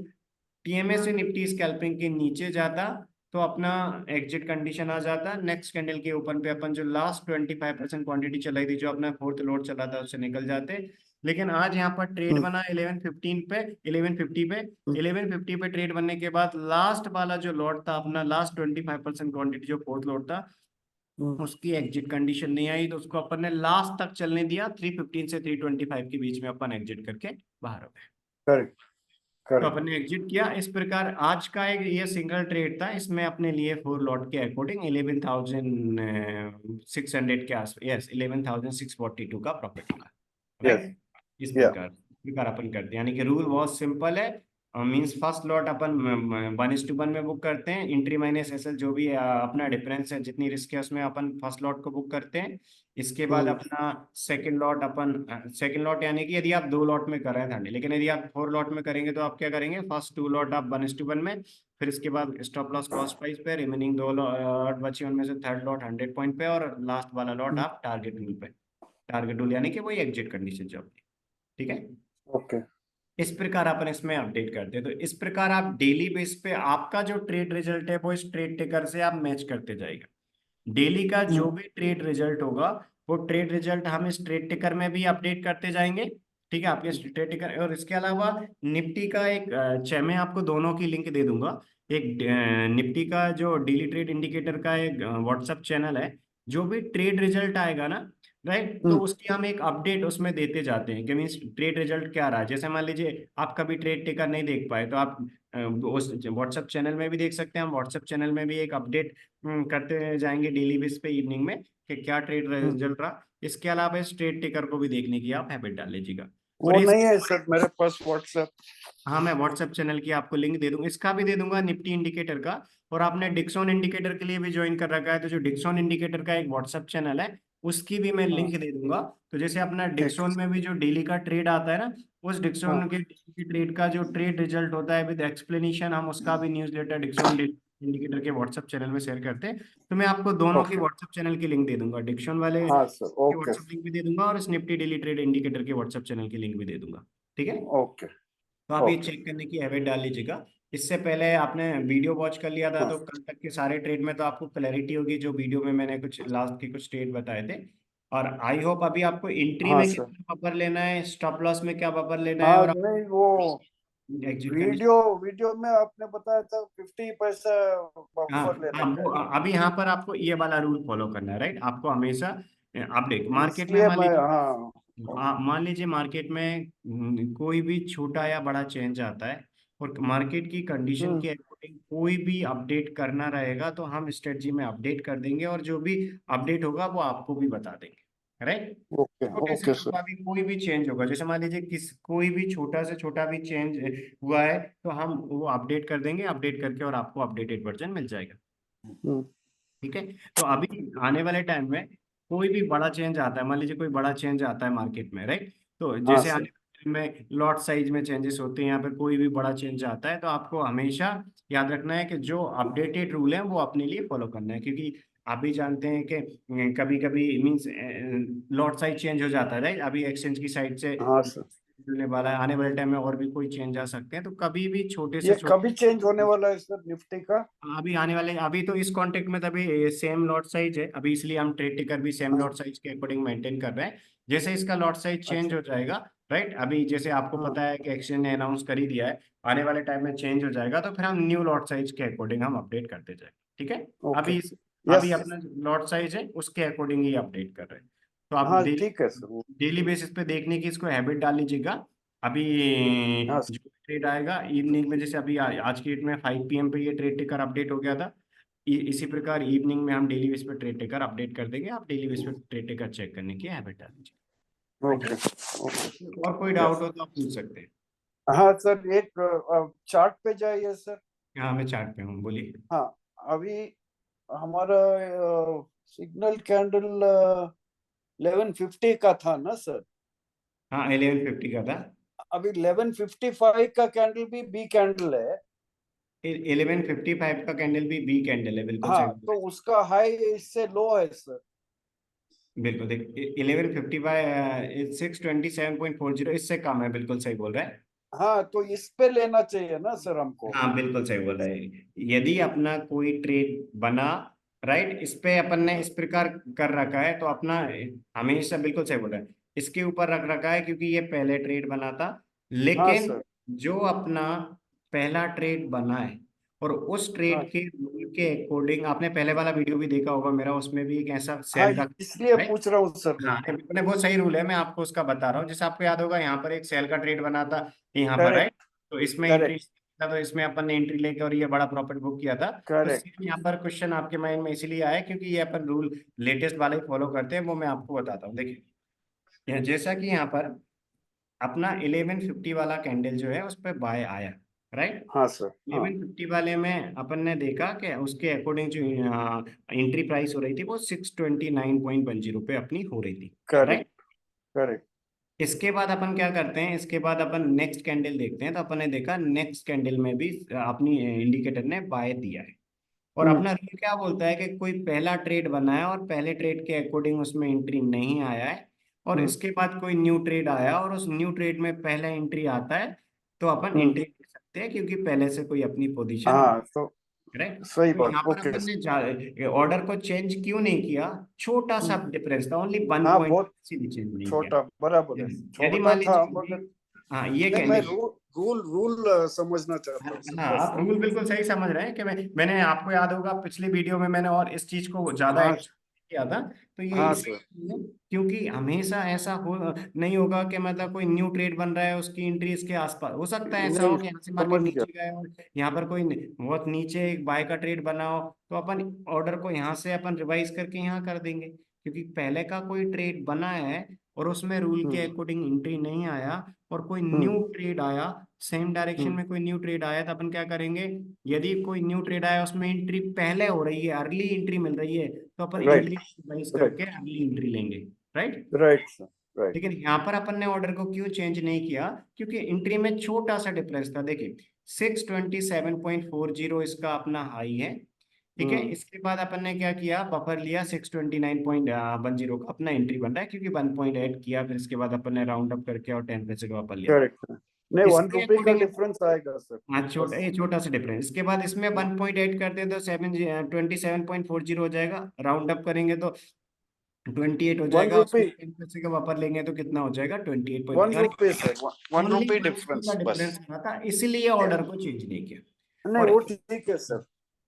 Speaker 1: TMSU निफ्टी स्कैल्पिंग के नीचे जाता तो अपना एग्जिट कंडीशन आ जाता, नेक्स्ट कैंडल के ओपन पे अपन जो लास्ट 25% क्वांटिटी चलाई थी, जो अपना फोर्थ लोड चला था, उससे निकल जाते। लेकिन आज यहाँ पर ट्रेड बना 11:15 पे, 11:50 पे, 11:50 पे ट्रेड बनने के बाद लास्ट वाला जो लॉट था अपना, लास्ट 25% क्वांटिटी जो फोर्थ लॉट था, उसकी एग्जिट कंडीशन नहीं आई तो उसको अपन ने लास्ट तक चलने दिया। 315 से 325 के बीच में अपन एग्जिट करके बाहर हो गए।
Speaker 2: करेक्ट।
Speaker 1: तो
Speaker 2: करेक्ट।
Speaker 1: अपन ने एग्जिट किया इस प्रकार। आज का एक ये सिंगल ट्रेड था, इसमें अपने लिए 4 लॉट के अकॉर्डिंग 11,600 के आस, यस 11,642 का प्रॉफिट मिला,
Speaker 2: यस।
Speaker 1: राइट।
Speaker 2: या।
Speaker 1: इस प्रकार अपन करते हैं, यानी कि रूल बहुत सिंपल है। मींस फर्स्ट लॉट अपन 1:1 में बुक करते हैं, इंट्री माइनस एसएल जो भी अपना डिफरेंस है, जितनी रिस्क है उसमें अपन फर्स्ट लॉट को बुक करते हैं। इसके बाद
Speaker 2: हम्म।
Speaker 1: अपना सेकंड लॉट यानी कि यदि आप 2 लॉट में कर रहे हैं धंधे, लेकिन यदि आप 4 लॉट में करेंगे तो आप क्या करेंगे, फर्स्ट 2 लॉट आप 1:1 में, फिर इसके बाद स्टॉप लॉस कॉस्ट प्राइस पे, रिमेनिंग 2 लॉट बची उनमें से थर्ड लॉट 100 पॉइंट पे, और लास्ट वाला लॉट आप टारगेट रूल पे। टारगेट रूल यानी कि वही एग्जिट कंडीशन जो आपकी, ठीक है।
Speaker 2: ओके।
Speaker 1: इस प्रकार अपन इसमें अपडेट करते हैं। तो इस प्रकार आप डेली बेस पे आपका जो ट्रेड रिजल्ट है वो इस ट्रेड टेकर से आप मैच करते जाएगा। डेली का जो भी ट्रेड रिजल्ट होगा वो ट्रेड रिजल्ट हम इस ट्रेड टिकर में भी अपडेट करते जाएंगे, ठीक है। आपके ट्रेड टिकर, और इसके अलावा निफ्टी का एक मैं आपको दोनों की लिंक दे दूंगा। एक निफ्टी का जो डेली ट्रेड इंडिकेटर का एक व्हाट्सएप चैनल है, जो भी ट्रेड रिजल्ट आएगा ना, राइट, तो उसकी हम एक अपडेट उसमें देते जाते हैं कि मीन्स ट्रेड रिजल्ट क्या रहा है। जैसे मान लीजिए आप कभी ट्रेड टिकर नहीं देख पाए तो आप उस व्हाट्सएप चैनल में भी देख सकते हैं। हम व्हाट्सएप चैनल में भी एक अपडेट करते जाएंगे डेली बेस पे इवनिंग में कि क्या ट्रेड रिजल्ट रहा। इसके अलावा इस ट्रेड टिकर को भी देखने की आप हैबिट डाल लीजिएगा। और
Speaker 2: वो
Speaker 1: इस,
Speaker 2: नहीं है सर मेरे पास व्हाट्सएप।
Speaker 1: हाँ मैं व्हाट्सएप चैनल की आपको लिंक दे दूंगा, इसका भी दे दूंगा निफ्टी इंडिकेटर का। और आपने डिक्सॉन इंडिकेटर के लिए भी ज्वाइन कर रखा है, तो जो डिक्सॉन इंडिकेटर का एक व्हाट्सएप चैनल है उसकी भी मैं
Speaker 2: हाँ।
Speaker 1: लिंक दे दूंगा। तो जैसे अपना
Speaker 2: ठीक।
Speaker 1: डिक्सॉन में भी जो डेली का ट्रेड आता है ना, उस
Speaker 2: हाँ।
Speaker 1: डिक्सॉन के ट्रेड का जो ट्रेड रिजल्ट होता है विद एक्सप्लेनेशन, हम उसका भी न्यूज़लेटर डिक्सॉन इंडिकेटर के व्हाट्सएप चैनल में शेयर करते हैं। तो मैं आपको दोनों की
Speaker 2: ओके।
Speaker 1: व्हाट्सएप चैनल की लिंक दे दूंगा, डिक्सॉन वाले
Speaker 2: हाँ सर।
Speaker 1: की
Speaker 2: ओके।
Speaker 1: व्हाट्सएप लिंक भी दे दूंगा, और इस निफ्टी डेली ट्रेड इंडिकेटर के व्हाट्सएप चैनल की लिंक भी दे दूंगा, ठीक है।
Speaker 2: ओके।
Speaker 1: तो आप ये
Speaker 2: ओके।
Speaker 1: चेक करने की हैबिट डाल लीजिएगा। इससे पहले आपने वीडियो वॉच कर लिया था
Speaker 2: हाँ।
Speaker 1: तो कल तक के सारे ट्रेड में तो आपको क्लैरिटी होगी, जो वीडियो में मैंने कुछ लास्ट के कुछ ट्रेड बताए थे। और आई होप अभी आपको एंट्री
Speaker 2: हाँ
Speaker 1: में
Speaker 2: सर।
Speaker 1: कितना बफर लेना है, स्टॉप लॉस में क्या बफर लेना है,
Speaker 2: हाँ
Speaker 1: और
Speaker 2: नहीं वो
Speaker 1: एग्जिट कंडीशन।
Speaker 2: वीडियो वीडियो में आपने बताया था 50 पैसा
Speaker 1: हाँ
Speaker 2: बफर लेने
Speaker 1: हाँ,
Speaker 2: का
Speaker 1: वो
Speaker 2: है।
Speaker 1: अभी यहाँ पर आपको ये वाला रूल फॉलो करना है, राइट। आपको हमेशा अपडेट मार्केट में
Speaker 2: इसलिए
Speaker 1: मान
Speaker 2: मैं
Speaker 1: लीजिए,
Speaker 2: हाँ।
Speaker 1: मान लीजिए मार्केट में कोई भी छोटा या बड़ा चेंज आता है, और मार्केट की कंडीशन
Speaker 2: हम्म।
Speaker 1: के अकॉर्डिंग कोई भी अपडेट करना रहेगा तो हम स्ट्रेटजी में अपडेट कर देंगे, और जो भी अपडेट होगा वो आपको भी बता देंगे, राइट।
Speaker 2: ओके।
Speaker 1: छोटे से
Speaker 2: ओके
Speaker 1: छोटा
Speaker 2: सर।
Speaker 1: भी कोई भी चेंज होगा, जैसे मान लीजिए कोई भी छोटा से छोटा भी चेंज हुआ है तो हम वो अपडेट कर देंगे, अपडेट करके और आपको अपडेटेड वर्जन मिल जाएगा,
Speaker 2: हम्म।
Speaker 1: ठीक है। तो अभी आने वाले टाइम में कोई भी बड़ा चेंज आता है, मान लीजिए कोई बड़ा चेंज आता है मार्केट में, राइट, तो
Speaker 2: हाँ
Speaker 1: जैसे
Speaker 2: सर।
Speaker 1: आने वाले टाइम में लॉट साइज में चेंजेस होते हैं, यहाँ पर कोई भी बड़ा चेंज आता है तो आपको हमेशा याद रखना है कि जो अपडेटेड रूल है वो अपने लिए फॉलो करना है, क्योंकि आप भी जानते हैं कि कभी कभी मीन्स लॉट साइज चेंज हो जाता है, राइट। अभी एक्सचेंज की साइड से
Speaker 2: हाँ सर।
Speaker 1: मिलने वाला है, आने वाले टाइम में और भी कोई चेंज आ सकते हैं, तो कभी भी छोटे से
Speaker 2: ये
Speaker 1: छोटे,
Speaker 2: कभी चेंज होने वाला है सर निफ्टी का?
Speaker 1: अभी आने वाले, अभी तो इस कॉन्टेक्ट में तभी सेम लॉट साइज है अभी, इसलिए हम ट्रेड टिकर भी सेम
Speaker 2: हाँ।
Speaker 1: लॉट साइज के अकॉर्डिंग मेंटेन कर रहे हैं। जैसे इसका लॉट साइज चेंज
Speaker 2: अच्छा।
Speaker 1: हो जाएगा, राइट, अभी जैसे आपको
Speaker 2: हाँ।
Speaker 1: पता है कि एक्सचेंज ने अनाउंस कर ही दिया है, आने वाले टाइम में चेंज हो जाएगा तो फिर हम न्यू लॉट साइज के अकॉर्डिंग हम अपडेट करते जाएंगे, ठीक है।
Speaker 2: ओके।
Speaker 1: अभी
Speaker 2: यस।
Speaker 1: अभी अपना लॉट साइज है उसके अकॉर्डिंग ही अपडेट कर रहे हैं। तो आप
Speaker 2: हाँ ठीक है सर।
Speaker 1: डेली बेसिस पे देखने की इसको हैबिट डाल लीजिएगा। अभी
Speaker 2: हाँ
Speaker 1: जो
Speaker 2: सर।
Speaker 1: ट्रेड आएगा इवनिंग में, जैसे अभी आज की डेट में 5 PM पे ये ट्रेड टिकर अपडेट हो गया था, इसी प्रकार इवनिंग में हम डेली बेस पे ट्रेड टेकर अपडेट कर देंगे। आप डेली बेस पे ट्रेड टेकर चेक करने की हैबिट डाल दीजिए,
Speaker 2: ओके।
Speaker 1: ठीक
Speaker 2: ओके।
Speaker 1: है। और कोई डाउट
Speaker 2: यस।
Speaker 1: हो तो आप पूछ सकते हैं।
Speaker 2: हाँ सर एक चार्ट पे जाइए सर।
Speaker 1: हाँ मैं चार्ट पे हूँ, बोलिए।
Speaker 2: हाँ। अभी हमारा सिग्नल कैंडल 1150 का था ना सर?
Speaker 1: हाँ 11:50 का था।
Speaker 2: अभी 1155 का कैंडल भी बी कैंडल है।
Speaker 1: 11:55 का कैंडल भी बी कैंडल है, बिल्कुल
Speaker 2: हाँ
Speaker 1: सही।
Speaker 2: तो उसका हाई इससे लो है सर।
Speaker 1: बिल्कुल देख, 11:55 627.40 इससे कम है, बिल्कुल सही बोल रहा है।
Speaker 2: हाँ तो इस पे लेना चाहिए ना सर हमको?
Speaker 1: हाँ बिल्कुल सही बोल रहा है। यदि अपना कोई ट्रेड बना, राइट, इस पे अपन ने इस प्रकार कर रखा है तो अपना हमेशा, बिल्कुल सही बोल रहा है, इसके ऊपर रख रखा है क्योंकि ये पहले ट्रेड बना था।
Speaker 2: हाँ
Speaker 1: लेकिन
Speaker 2: सर।
Speaker 1: जो अपना पहला ट्रेड बना है और उस ट्रेड
Speaker 2: हाँ।
Speaker 1: के रूल के अकॉर्डिंग, आपने पहले वाला वीडियो भी देखा होगा मेरा, उसमें भी एक ऐसा
Speaker 2: हाँ
Speaker 1: सेल का,
Speaker 2: इसलिए
Speaker 1: राइट।
Speaker 2: पूछ रहा हूँ सर मैं।
Speaker 1: हाँ नहीं, बहुत सही रूल है, मैं आपको उसका बता रहा हूँ। जैसे आपको याद होगा यहाँ पर एक सेल का ट्रेड बना था यहाँ पर,
Speaker 2: करेक्ट।
Speaker 1: राइट। तो इसमें एंट्री
Speaker 2: करेक्ट
Speaker 1: था, तो इसमें अपन ने एंट्री लेके और ये बड़ा प्रॉफिट बुक किया था। तो
Speaker 2: करेक्ट।
Speaker 1: सेम यहाँ पर क्वेश्चन आपके माइंड में इसीलिए आया क्योंकि ये अपन रूल लेटेस्ट वाले फॉलो करते हैं, वो मैं आपको बताता हूँ। देखिए जैसा कि यहाँ पर अपना 1150 वाला कैंडल जो है उस पर बाय आया, राइट।
Speaker 2: हाँ सर। हाँ
Speaker 1: 1150 वाले में अपन ने देखा कि उसके अकॉर्डिंग जो एंट्री प्राइस हो रही थी वो 629.10 पे अपनी हो रही थी, राइट।
Speaker 2: Correct correct.
Speaker 1: इसके बाद अपन क्या करते हैं, इसके बाद अपन नेक्स्ट कैंडल देखते हैं। तो अपन ने देखा नेक्स्ट कैंडल में भी अपनी इंडिकेटर ने बाय दिया है। और
Speaker 2: हम्म
Speaker 1: अपना रूल क्या बोलता है कि कोई पहला ट्रेड बना है और पहले ट्रेड के अकॉर्डिंग उसमें एंट्री नहीं आया है, और
Speaker 2: हम्म
Speaker 1: इसके बाद कोई न्यू ट्रेड आया और उस न्यू ट्रेड में पहला एंट्री आता है, तो अपन
Speaker 2: हम्म।
Speaker 1: एंट्री ले सकते हैं क्योंकि पहले से कोई अपनी पोजीशन,
Speaker 2: हाँ तो
Speaker 1: करेक्ट।
Speaker 2: सही
Speaker 1: तो
Speaker 2: बात।
Speaker 1: यहाँ पर
Speaker 2: ओके।
Speaker 1: अपन ने ऑर्डर को चेंज क्यों नहीं किया, छोटा सा डिफरेंस था, ओनली वन
Speaker 2: हाँ
Speaker 1: पॉइंट,
Speaker 2: बहुत
Speaker 1: इसीलिए चेंज नहीं किया।
Speaker 2: छोटा, बराबर है,
Speaker 1: यदि
Speaker 2: छोटा
Speaker 1: मान
Speaker 2: था
Speaker 1: लीजिए
Speaker 2: मगर।
Speaker 1: हाँ ये
Speaker 2: नहीं, मैं
Speaker 1: कैंडल,
Speaker 2: रूल रूल समझना
Speaker 1: हाँ
Speaker 2: चाहता हूँ सर,
Speaker 1: हाँ,
Speaker 2: बस।
Speaker 1: आप रूल बिल्कुल सही समझ रहे हैं कि मैंने आपको याद होगा पिछली वीडियो में मैंने और इस चीज को ज्यादा
Speaker 2: हाँ
Speaker 1: किया था। तो ये
Speaker 2: हाँ सर।
Speaker 1: इसलिए क्योंकि हमेशा ऐसा हो नहीं होगा कि मतलब कोई न्यू ट्रेड बन रहा है उसकी एंट्री इसके आसपास, हो सकता है ऐसा
Speaker 2: नहीं
Speaker 1: हो कि यहाँ से मार्केट
Speaker 2: समझ गया।
Speaker 1: नीचे गए और यहाँ पर कोई बहुत नीचे एक बाय का ट्रेड बना हो, तो अपन ऑर्डर को यहाँ से अपन रिवाइज करके यहाँ कर देंगे, क्योंकि पहले का कोई ट्रेड बना है और उसमें रूल के
Speaker 2: हम्म
Speaker 1: अकॉर्डिंग एंट्री नहीं आया और कोई
Speaker 2: हम्म
Speaker 1: न्यू ट्रेड आया, सेम डायरेक्शन
Speaker 2: हम्म।
Speaker 1: में कोई न्यू ट्रेड आया, तो अपन क्या करेंगे, यदि कोई न्यू ट्रेड आया उसमें एंट्री पहले हो रही है, अर्ली एंट्री मिल रही है, तो अपन
Speaker 2: राइट
Speaker 1: एंट्री रिवाइज
Speaker 2: राइट
Speaker 1: करके अर्ली एंट्री लेंगे, राइट।
Speaker 2: Right sir. राइट।
Speaker 1: लेकिन यहाँ पर अपन ने ऑर्डर को क्यों चेंज नहीं किया, क्योंकि एंट्री में छोटा सा डिफरेंस था। देखिए 627.40 इसका अपना हाई है, ठीक है।
Speaker 2: हम्म।
Speaker 1: इसके बाद अपन ने क्या किया, बफर लिया 629.10 का अपना एंट्री बन रहा है, क्योंकि 1 पॉइंट ऐड किया, फिर इसके बाद अपन ने राउंड अप करके और 10 पैसे का बफर लिया।
Speaker 2: करेक्ट। नहीं, वन
Speaker 1: इसके
Speaker 2: रुपए का
Speaker 1: अकॉर्डिंग
Speaker 2: डिफरेंस आएगा सर,
Speaker 1: हाँ छोटा,
Speaker 2: बस।
Speaker 1: ये छोटा सा डिफरेंस, इसके बाद इसमें
Speaker 2: हाँ,
Speaker 1: 1 पॉइंट ऐड कर दे तो 27.40 हो जाएगा, राउंड अप करेंगे तो 28 हो
Speaker 2: वन
Speaker 1: जाएगा,
Speaker 2: रुपी।
Speaker 1: उसमें 10 पैसे का वापस लेंगे तो कितना हो जाएगा 28 पॉइंट,
Speaker 2: वन
Speaker 1: यानी
Speaker 2: रुपए सर, वन
Speaker 1: ओनली
Speaker 2: रुपी
Speaker 1: 1 रुपये का
Speaker 2: डिफरेंस बस।
Speaker 1: डिफरेंस आ था, इसीलिए ऑर्डर को चेंज नहीं किया।
Speaker 2: नहीं
Speaker 1: और
Speaker 2: वो ठीक है सर।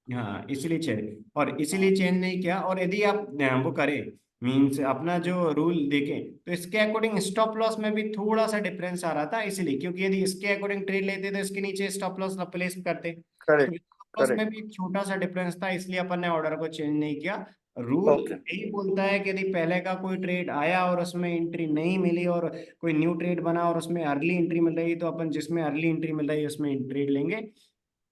Speaker 1: हाँ इसीलिए चेंज, और
Speaker 2: हाँ
Speaker 1: इसीलिए चेंज नहीं किया। और यदि आप वो करें, मीन्स अपना जो रूल देखें, तो इसके अकॉर्डिंग स्टॉप लॉस में भी थोड़ा सा डिफरेंस आ रहा था, इसलिए क्योंकि यदि इसके अकॉर्डिंग ट्रेड लेते तो इसके नीचे स्टॉप लॉस प्लेस करते, तो
Speaker 2: करेक्ट
Speaker 1: स्टॉप लॉस में
Speaker 2: करेक्ट।
Speaker 1: भी एक छोटा सा डिफरेंस था, इसलिए अपन ने ऑर्डर को चेंज नहीं किया। रूल
Speaker 2: ओके
Speaker 1: यही बोलता है कि यदि पहले का कोई ट्रेड आया और उसमें एंट्री नहीं मिली और कोई न्यू ट्रेड बना और उसमें अर्ली एंट्री मिल रही, तो अपन जिसमें अर्ली एंट्री मिल रही है उसमें ट्रेड लेंगे,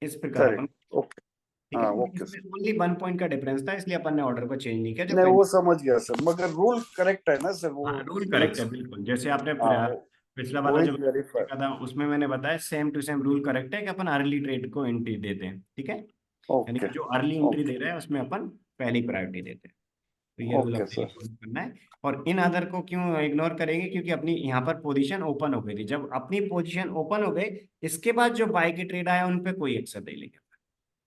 Speaker 1: इस प्रकार अपन,
Speaker 2: करेक्ट। ओके।
Speaker 1: ठीक है।
Speaker 2: हाँ
Speaker 1: लेकिन
Speaker 2: ओके
Speaker 1: इसमें
Speaker 2: सर।
Speaker 1: ओनली 1 पॉइंट का डिफरेंस था, इसलिए अपन ने ऑर्डर को चेंज नहीं किया जो
Speaker 2: नहीं
Speaker 1: पेंड।
Speaker 2: वो समझ गया सर, मगर रूल करेक्ट है ना सर, वो
Speaker 1: हाँ रूल करेक्ट
Speaker 2: एक।
Speaker 1: है बिल्कुल, जैसे आपने
Speaker 2: हाँ
Speaker 1: पिछला
Speaker 2: वो
Speaker 1: वाला जो
Speaker 2: एक वेरीफाई।
Speaker 1: देखा था उसमें मैंने बताया same to same rule correct है कि अपन अर्ली ट्रेड को एंट्री देते हैं, ठीक है। यानी
Speaker 2: ओके
Speaker 1: कि जो अर्ली एंट्री
Speaker 2: ओके
Speaker 1: दे रहा है उसमें अपन पहली प्रायोरिटी देते हैं। तो ये रूल
Speaker 2: ओके
Speaker 1: अपने
Speaker 2: सर।
Speaker 1: फॉलो करना है। और इन अदर को क्यों इग्नोर करेंगे, क्योंकि अपनी यहाँ पर पोजीशन ओपन हो गई थी, जब अपनी पोजीशन ओपन हो गई इसके बाद जो बाय की ट्रेड आया उन पे कोई एक्शन नहीं लेंगे।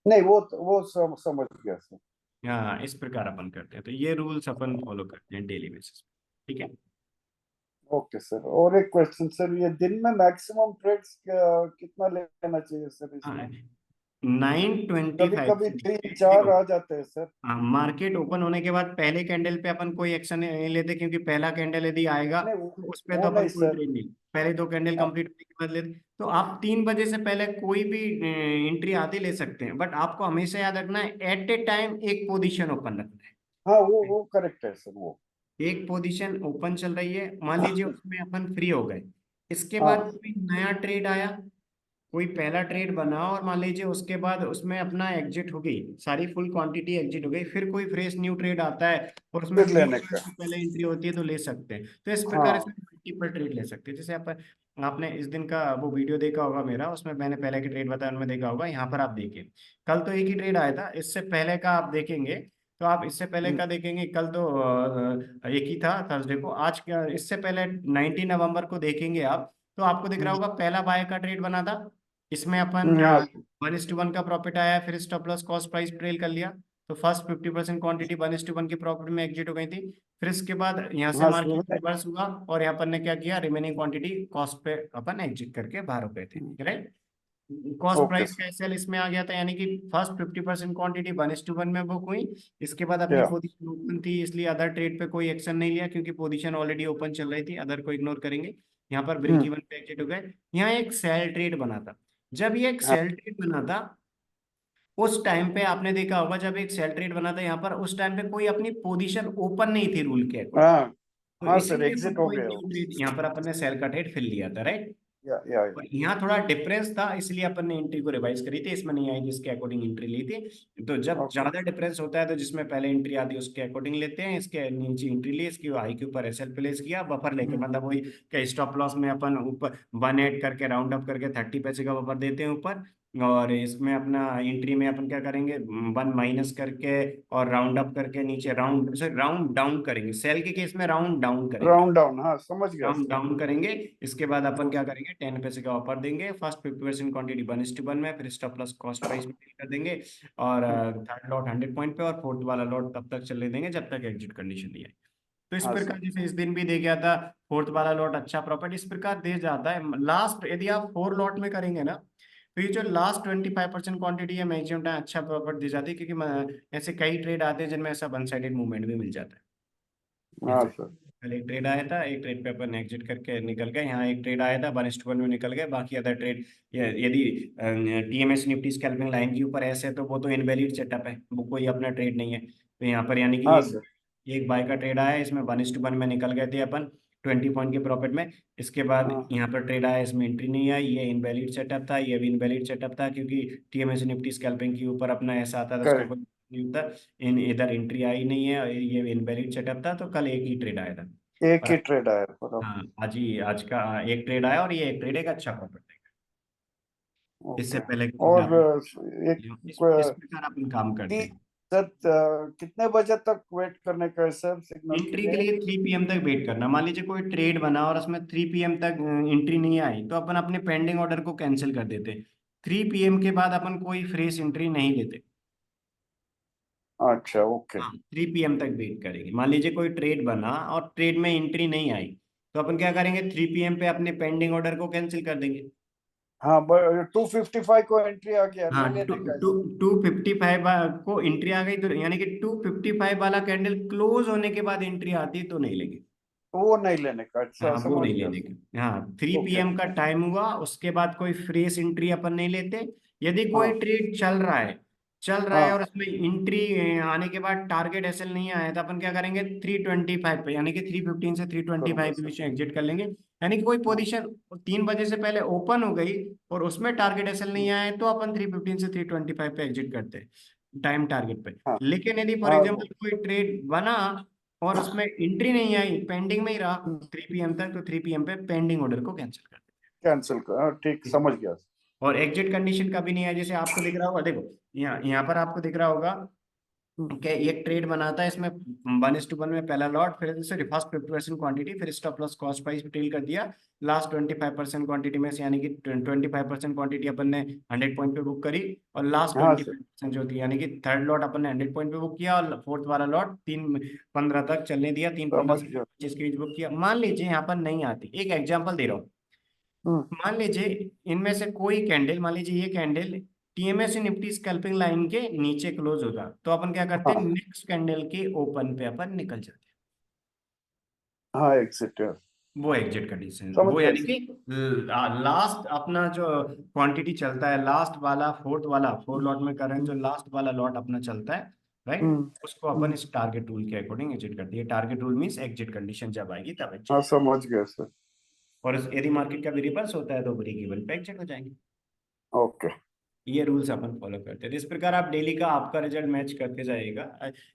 Speaker 2: नहीं वो समझ गया सर।
Speaker 1: हाँ इस प्रकार अपन करते हैं, तो ये रूल्स अपन फॉलो करते हैं डेली बेसिस पे, ठीक है।
Speaker 2: ओके सर, और एक क्वेश्चन सर, ये दिन में मैक्सिमम ट्रेड्स कितना लेना चाहिए सर इसमें?
Speaker 1: हाँ 9:25
Speaker 2: कभी कभी तीन
Speaker 1: से
Speaker 2: चार
Speaker 1: देखो,
Speaker 2: आ जाते हैं सर।
Speaker 1: हाँ मार्केट ओपन होने के बाद पहले कैंडल पे अपन कोई एक्शन नहीं लेते, क्योंकि पहला कैंडल यदि आएगा
Speaker 2: नहीं
Speaker 1: तो उस पे तो
Speaker 2: वो
Speaker 1: अपन
Speaker 2: नहीं
Speaker 1: कोई
Speaker 2: सर।
Speaker 1: ट्रेड नहीं, पहले दो कैंडल
Speaker 2: हाँ
Speaker 1: कंप्लीट होने के बाद लेते। तो आप 3 बजे से पहले कोई भी एंट्री आती ले सकते हैं, बट आपको हमेशा याद रखना है एट ए टाइम एक पोजीशन ओपन रखना
Speaker 2: हाँ
Speaker 1: है।
Speaker 2: वो करेक्ट है सर वो।
Speaker 1: एक पोजीशन ओपन चल रही है, मान लीजिए उसमें अपन फ्री हो गए, इसके बाद
Speaker 2: हाँ
Speaker 1: कोई नया ट्रेड आया, कोई पहला ट्रेड बना और मान लीजिए उसके बाद उसमें अपना एग्जिट हो गई, सारी फुल क्वांटिटी एग्जिट हो गई, फिर कोई फ्रेश न्यू ट्रेड आता है और उसमें
Speaker 2: फिर
Speaker 1: फ्री
Speaker 2: लेने
Speaker 1: होने
Speaker 2: का।
Speaker 1: से पहले एंट्री होती है तो ले सकते हैं। तो इस प्रकार से
Speaker 2: हाँ
Speaker 1: मल्टीपल ट्रेड ले सकते हैं। जैसे आप, आपने इस दिन का वो वीडियो देखा होगा मेरा, उसमें मैंने पहले के ट्रेड बताया, उनमें देखा होगा। यहाँ पर आप देखिए कल तो एक ही ट्रेड आया था, इससे पहले का आप देखेंगे तो आप इससे पहले
Speaker 2: हम्म
Speaker 1: का देखेंगे, कल तो एक ही था थर्सडे को, आज इससे पहले 19 नवंबर को देखेंगे आप, तो आपको दिख रहा
Speaker 2: हम्म,
Speaker 1: होगा पहला बाय का ट्रेड बना था, इसमें अपन
Speaker 2: हाँ
Speaker 1: 1:1 का प्रॉफिट आया, फिर stop loss cost price trail कर लिया, तो फर्स्ट 50% क्वांटिटी 1:1 की प्रॉफिट में एग्जिट हो गई थी। फिर इसके बाद यहाँ से
Speaker 2: हाँ
Speaker 1: मार्केट
Speaker 2: सर।
Speaker 1: रिवर्स हुआ और यहाँ पर ने क्या किया, रिमेनिंग क्वांटिटी कॉस्ट पे अपन एग्जिट करके बाहर हो गए थे, right. Cost
Speaker 2: okay
Speaker 1: price
Speaker 2: sir.
Speaker 1: का एसएल इसमें आ गया था, यानी कि फर्स्ट 50% क्वांटिटी 1:1 में बुक हुई, इसके बाद अपनी
Speaker 2: क्या?
Speaker 1: पोजीशन ओपन थी, इसलिए अदर ट्रेड पे कोई एक्शन नहीं लिया, क्योंकि पोजीशन ऑलरेडी ओपन चल रही थी, अदर को इग्नोर करेंगे। यहाँ पर ब्रेक
Speaker 2: हम्म
Speaker 1: इवन पे एग्जिट हो गए। यहाँ एक सेल ट्रेड बना था, जब ये एक
Speaker 2: हाँ
Speaker 1: सेल ट्रेड बना था, उस टाइम पे आपने देखा होगा, जब एक सेल ट्रेड बना था यहाँ पर, उस टाइम पे कोई अपनी पोजीशन ओपन नहीं थी रूल के अकॉर्डिंग।
Speaker 2: हाँ
Speaker 1: तो
Speaker 2: हाँ सर,
Speaker 1: इसीलिए अपन
Speaker 2: एग्जिट हो
Speaker 1: कोई
Speaker 2: गया
Speaker 1: न्यू
Speaker 2: वो।
Speaker 1: ट्रेड यहाँ पर अपन ने सेल का ट्रेड फिल लिया था, राइट।
Speaker 2: या
Speaker 1: और यहाँ थोड़ा डिफरेंस था, इसलिए अपन ने एंट्री को रिवाइज करी थी, इसमें नहीं आई जिसके अकॉर्डिंग एंट्री ली थी। तो जब
Speaker 2: ओके।
Speaker 1: ज्यादा डिफरेंस होता है तो जिसमें पहले एंट्री आती है उसके अकॉर्डिंग लेते हैं, इसके नीचे एंट्री ली, इसकी हाई के ऊपर एसएल प्लेस किया, बफर लेके, मतलब वही कि स्टॉप लॉस में अपन ऊपर 1 ऐड करके राउंड अप करके 30 पैसे का बफर देते हैं ऊपर। और इसमें अपना एंट्री में अपन क्या करेंगे, 1 माइनस करके और राउंड अप करके नीचे राउंड डाउन करेंगे, सेल के केस में राउंड डाउन करेंगे,
Speaker 2: राउंड डाउन, हाँ समझ गया
Speaker 1: डाउन
Speaker 2: सर।
Speaker 1: डाउन करेंगे। इसके बाद अपन क्या
Speaker 2: ओके।
Speaker 1: करेंगे, 10 पैसे का ऑफर देंगे, फर्स्ट 50% क्वांटिटी 1:1 में, फिर स्टॉप प्लस कॉस्ट प्राइस में डील कर देंगे। और थर्ड लॉट 100 पॉइंट पे, और फोर्थ वाला लॉट तब तक चलने देंगे जब तक एग्जिट कंडीशन नहीं है। तो इस
Speaker 2: हाँ
Speaker 1: प्रकार
Speaker 2: सर।
Speaker 1: जैसे इस दिन भी दे गया था, फोर्थ वाला लॉट अच्छा प्रॉफिट इस प्रकार दे जाता है। लास्ट यदि आप 4 लॉट में करेंगे ना, तो ये जो लास्ट 25% क्वांटिटी है मैक्सिमम टाइम अच्छा प्रॉफिट दे जाती है, क्योंकि ऐसे कई ट्रेड आते हैं जिनमें ऐसा वन साइडेड मूवमेंट भी मिल जाता है।
Speaker 2: हाँ
Speaker 1: जैसे
Speaker 2: सर।
Speaker 1: कल एक ट्रेड आया था, एक ट्रेड पे अपन एग्जिट करके निकल गए, यहाँ एक ट्रेड आया था 1:1 में निकल गए, बाकी अदर ट्रेड यदि टीएमएस निफ्टी स्कैल्पिंग लाइन के ऊपर ऐसे है तो वो तो इनवैलिड सेटअप है, वो कोई अपना ट्रेड नहीं है। तो यहाँ पर यानी कि
Speaker 2: हाँ
Speaker 1: एक
Speaker 2: सर।
Speaker 1: एक बाय का ट्रेड आया, इसमें 1:1 में निकल गए थे अपन 20 पॉइंट के प्रॉफिट में। इसके बाद
Speaker 2: हाँ
Speaker 1: यहाँ पर ट्रेड आया, इसमें एंट्री नहीं आई, ये इनवैलिड सेटअप था, ये भी इनवैलिड सेटअप था, क्योंकि टीएमएस निफ्टी स्कैल्पिंग के ऊपर अपना ऐसा आता था उसका
Speaker 2: करेक्ट।
Speaker 1: कोई नहीं होता। इन इधर एंट्री आई नहीं है, और ये इनवैलिड सेटअप था, तो कल एक ही ट्रेड आया था।
Speaker 2: एक
Speaker 1: और
Speaker 2: ही ट्रेड आया
Speaker 1: हाँ,
Speaker 2: बराबर।
Speaker 1: आज का एक ट्रेड आया, और ये एक ट्रेड एक अच्छा प्रॉफिट देगा। इससे
Speaker 2: ओके।
Speaker 1: पहले कि ट्रेड
Speaker 2: और
Speaker 1: आपने
Speaker 2: एक
Speaker 1: इस प्रकार अपन काम करते हैं।
Speaker 2: सर, कितने बजे तक वेट करने का है सर सिग्नल के
Speaker 1: एंट्री के
Speaker 2: लिए?
Speaker 1: लिए 3 PM तक वेट करना। मान लीजिए कोई ट्रेड बना और उसमें 3 PM तक एंट्री नहीं आई, तो अपन अपने पेंडिंग ऑर्डर को कैंसिल कर देते। 3 PM के बाद अपन कोई फ्रेश एंट्री नहीं लेते।
Speaker 2: अच्छा ओके।
Speaker 1: हाँ, 3 PM तक वेट करेंगे। मान लीजिए कोई ट्रेड बना और ट्रेड में एंट्री नहीं आई, तो अपन क्या करेंगे, 3 PM पे अपने पेंडिंग ऑर्डर को कैंसिल कर देंगे।
Speaker 2: हाँ, 255 को एंट्री आ गया,
Speaker 1: हाँ,
Speaker 2: नहीं
Speaker 1: टू
Speaker 2: लेने का है
Speaker 1: टू
Speaker 2: सर?
Speaker 1: 255 को एंट्री आ गई, तो यानी कि 255 वाला कैंडल क्लोज होने के बाद एंट्री आती है तो नहीं लेंगे।
Speaker 2: तो वो नहीं लेने का, अच्छा
Speaker 1: हाँ, वो
Speaker 2: समझ
Speaker 1: नहीं
Speaker 2: गया
Speaker 1: लेने
Speaker 2: सर।
Speaker 1: का। हाँ, थ्री
Speaker 2: ओके।
Speaker 1: पीएम का टाइम हुआ, उसके बाद कोई फ्रेश एंट्री अपन नहीं लेते। यदि कोई
Speaker 2: हाँ
Speaker 1: ट्रेड चल रहा है
Speaker 2: हाँ।
Speaker 1: और उसमें एंट्री आने के बाद टारगेट एसएल नहीं आया, तो अपन क्या करेंगे, 325 पे, यानी कि 315 से थ्री ट्वेंटी
Speaker 2: करूंगा
Speaker 1: फाइव के
Speaker 2: सर।
Speaker 1: बीच में एग्जिट कर लेंगे। यानी कि कोई
Speaker 2: हाँ।
Speaker 1: पोजीशन 3 बजे से पहले ओपन हो गई और उसमें टारगेट एसएल नहीं आया, तो अपन 315 से 325 पे एग्जिट करते हैं टाइम टारगेट पे।
Speaker 2: हाँ
Speaker 1: लेकिन यदि फॉर
Speaker 2: हाँ।
Speaker 1: एग्जाम्पल कोई ट्रेड बना और उसमें एंट्री नहीं आई, पेंडिंग में ही रहा 3 PM तक, तो 3 PM पे पेंडिंग ऑर्डर को कैंसिल कर
Speaker 2: कैंसिल कर, हाँ, ठीक
Speaker 1: देते।
Speaker 2: समझ गया सर।
Speaker 1: और एग्जिट कंडीशन का भी नहीं है, जैसे आपको दिख रहा होगा, देखो यहाँ यहाँ पर आपको दिख रहा होगा कि एक ट्रेड बनाता है, इसमें 1:1 में पहला लॉट, फिर से फर्स्ट 50% क्वांटिटी, फिर स्टॉप लॉस कॉस्ट प्राइस पे टेल कर दिया, लास्ट 25% क्वांटिटी में से, यानी कि 25% क्वांटिटी अपन ने 100 पॉइंट पे बुक करी, और लास्ट
Speaker 2: हाँ
Speaker 1: ट्वेंटी
Speaker 2: सर।
Speaker 1: परसेंट जो थी, यानी कि थर्ड लॉट अपन ने 100 पॉइंट पे बुक किया, और फोर्थ वाला लॉट 3:15 तक चलने दिया, 3:15
Speaker 2: समझ
Speaker 1: से
Speaker 2: गया।
Speaker 1: 25 के बीच बुक किया। मान लीजिए यहाँ पर नहीं आती, एक एग्जाम्पल दे रहा हूँ,
Speaker 2: हम्म
Speaker 1: मान लीजिए इनमें से कोई कैंडल, मान लीजिए ये candle TMS Nifty scalping line के नीचे क्लोज होगा, तो अपन क्या करते हैं,
Speaker 2: हाँ
Speaker 1: नेक्स्ट कैंडल के ओपन पे अपन निकल जाते
Speaker 2: हाँ, एग्जिट है।
Speaker 1: हैं। वो एग्जिट कंडीशन,
Speaker 2: समझ
Speaker 1: वो
Speaker 2: गया
Speaker 1: यानी
Speaker 2: सर।
Speaker 1: कि लास्ट अपना जो क्वांटिटी चलता है, लास्ट वाला फोर्थ वाला, फोर लॉट में कर रहे हैं, जो
Speaker 2: हम्म
Speaker 1: लास्ट वाला लॉट अपना चलता है, राइट,
Speaker 2: हम्म
Speaker 1: उसको अपन इस टारगेट रूल के अकॉर्डिंग एग्जिट करते हैं। Target rule means exit condition जब आएगी तब
Speaker 2: हाँ,
Speaker 1: एग्जिट।
Speaker 2: समझ गया सर।
Speaker 1: और यदि मार्केट का भी रिवर्स होता है तो ब्रेक इवन पे एग्जिट हो जाएंगे।
Speaker 2: ओके।
Speaker 1: ये रूल्स अपन फॉलो करते हैं। तो इस प्रकार आप डेली का आपका रिजल्ट मैच करते जाइएगा।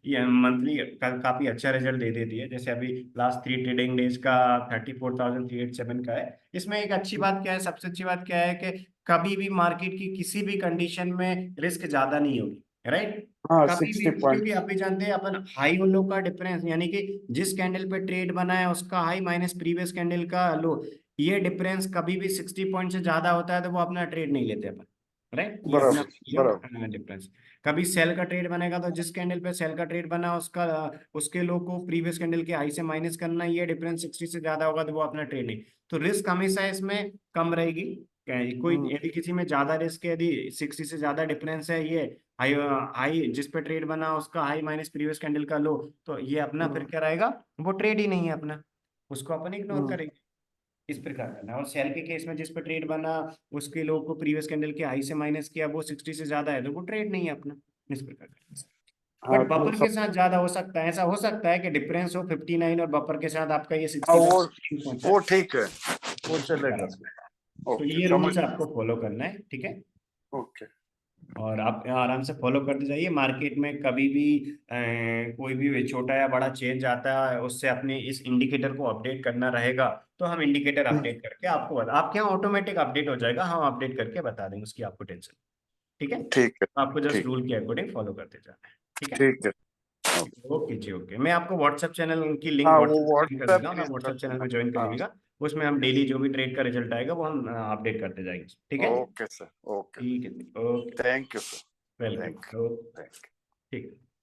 Speaker 1: ये मंथली काफी अच्छा रिजल्ट दे देती है। जैसे अभी लास्ट 3 ट्रेडिंग डेज का 34,387 का है। इसमें एक अच्छी बात क्या है, सबसे अच्छी बात क्या है कि कभी भी मार्केट की किसी भी कंडीशन में रिस्क ज्यादा नहीं होगी, राइट।
Speaker 2: हाँ,
Speaker 1: कभी भी,
Speaker 2: 60 पॉइंट।
Speaker 1: क्योंकि आप भी जानते हैं अपन हाई और लो का डिफरेंस, यानी कि जिस कैंडल पे ट्रेड बना है उसका हाई माइनस प्रीवियस कैंडल का लो, ये डिफरेंस कभी भी 60 पॉइंट से ज्यादा होता है तो वो अपना ट्रेड नहीं लेते अपन, राइट। ये अपना
Speaker 2: बराबर बराबर।
Speaker 1: डिफरेंस। कभी सेल का ट्रेड बनेगा तो जिस कैंडल पे सेल का ट्रेड बना उसका उसके लो को प्रीवियस कैंडल के हाई से माइनस करना, ये डिफरेंस 60 से ज्यादा होगा तो वो अपना ट्रेड नहीं। तो रिस्क हमेशा इसमें कम रहेगी। कोई
Speaker 2: हम्म
Speaker 1: यदि किसी में ज्यादा रिस्क है, यदि 60 से ज्यादा डिफरेंस है, ये हाई हाई जिस पे ट्रेड बना उसका हाई माइनस प्रीवियस कैंडल का लो, तो ये अपना फिर
Speaker 2: हम्म
Speaker 1: क्या रहेगा, वो ट्रेड ही नहीं है अपना, उसको अपन इग्नोर
Speaker 2: हम्म
Speaker 1: करेंगे। इस प्रकार करना है। और सेल के केस में जिस पे ट्रेड बना उसके लोग को प्रीवियस कैंडल के हाई से माइनस किया, वो 60 से ज्यादा है तो वो ट्रेड नहीं है अपना, इस प्रकार करना है।
Speaker 2: हाँ
Speaker 1: बट
Speaker 2: वो
Speaker 1: बफर के
Speaker 2: सब।
Speaker 1: साथ ज्यादा हो सकता है, ऐसा हो सकता है कि डिफरेंस हो 59 और बफर के साथ आपका ये
Speaker 2: हाँ
Speaker 1: 60 तक पहुंचा
Speaker 2: वो
Speaker 1: है।
Speaker 2: ठीक है, वो
Speaker 1: इस
Speaker 2: चलेगा
Speaker 1: प्रकार
Speaker 2: सर।
Speaker 1: तो
Speaker 2: ओके
Speaker 1: ये
Speaker 2: समझ।
Speaker 1: रूल्स आपको फॉलो करना है, ठीक है।
Speaker 2: ओके।
Speaker 1: और आप आराम से फॉलो करते जाइए। मार्केट में कभी भी कोई भी छोटा या बड़ा चेंज आता है, उससे अपने इस इंडिकेटर को अपडेट करना रहेगा, तो हम इंडिकेटर अपडेट करके आपको आपके यहाँ ऑटोमेटिक अपडेट हो जाएगा, हम अपडेट करके बता देंगे, उसकी आपको टेंशन। ठीक है,
Speaker 2: ठीक है।
Speaker 1: आपको जस्ट
Speaker 2: ठीक।
Speaker 1: रूल के अकॉर्डिंग फॉलो करते जाना है, ठीक है।
Speaker 2: ठीक है। ओके।
Speaker 1: ओके जी, ओके। मैं आपको व्हाट्सएप चैनल की लिंक
Speaker 2: हाँ वो
Speaker 1: व्हाट्सएप सेंड कर
Speaker 2: व्हाट्सएप
Speaker 1: दूंगा, मैं
Speaker 2: प्लीज कर
Speaker 1: व्हाट्सएप चैनल
Speaker 2: देना।
Speaker 1: में ज्वाइन कर
Speaker 2: हाँ।
Speaker 1: लीजिएगा। उसमें हम
Speaker 2: यस।
Speaker 1: डेली जो भी ट्रेड का रिजल्ट आएगा वो हम अपडेट करते जाएंगे, ठीक है।
Speaker 2: Okay sir. ओके।
Speaker 1: ठीक है, okay.
Speaker 2: Thank you sir.
Speaker 1: Welcome.
Speaker 2: Thank
Speaker 1: okay,
Speaker 2: thank.
Speaker 1: ठीक है।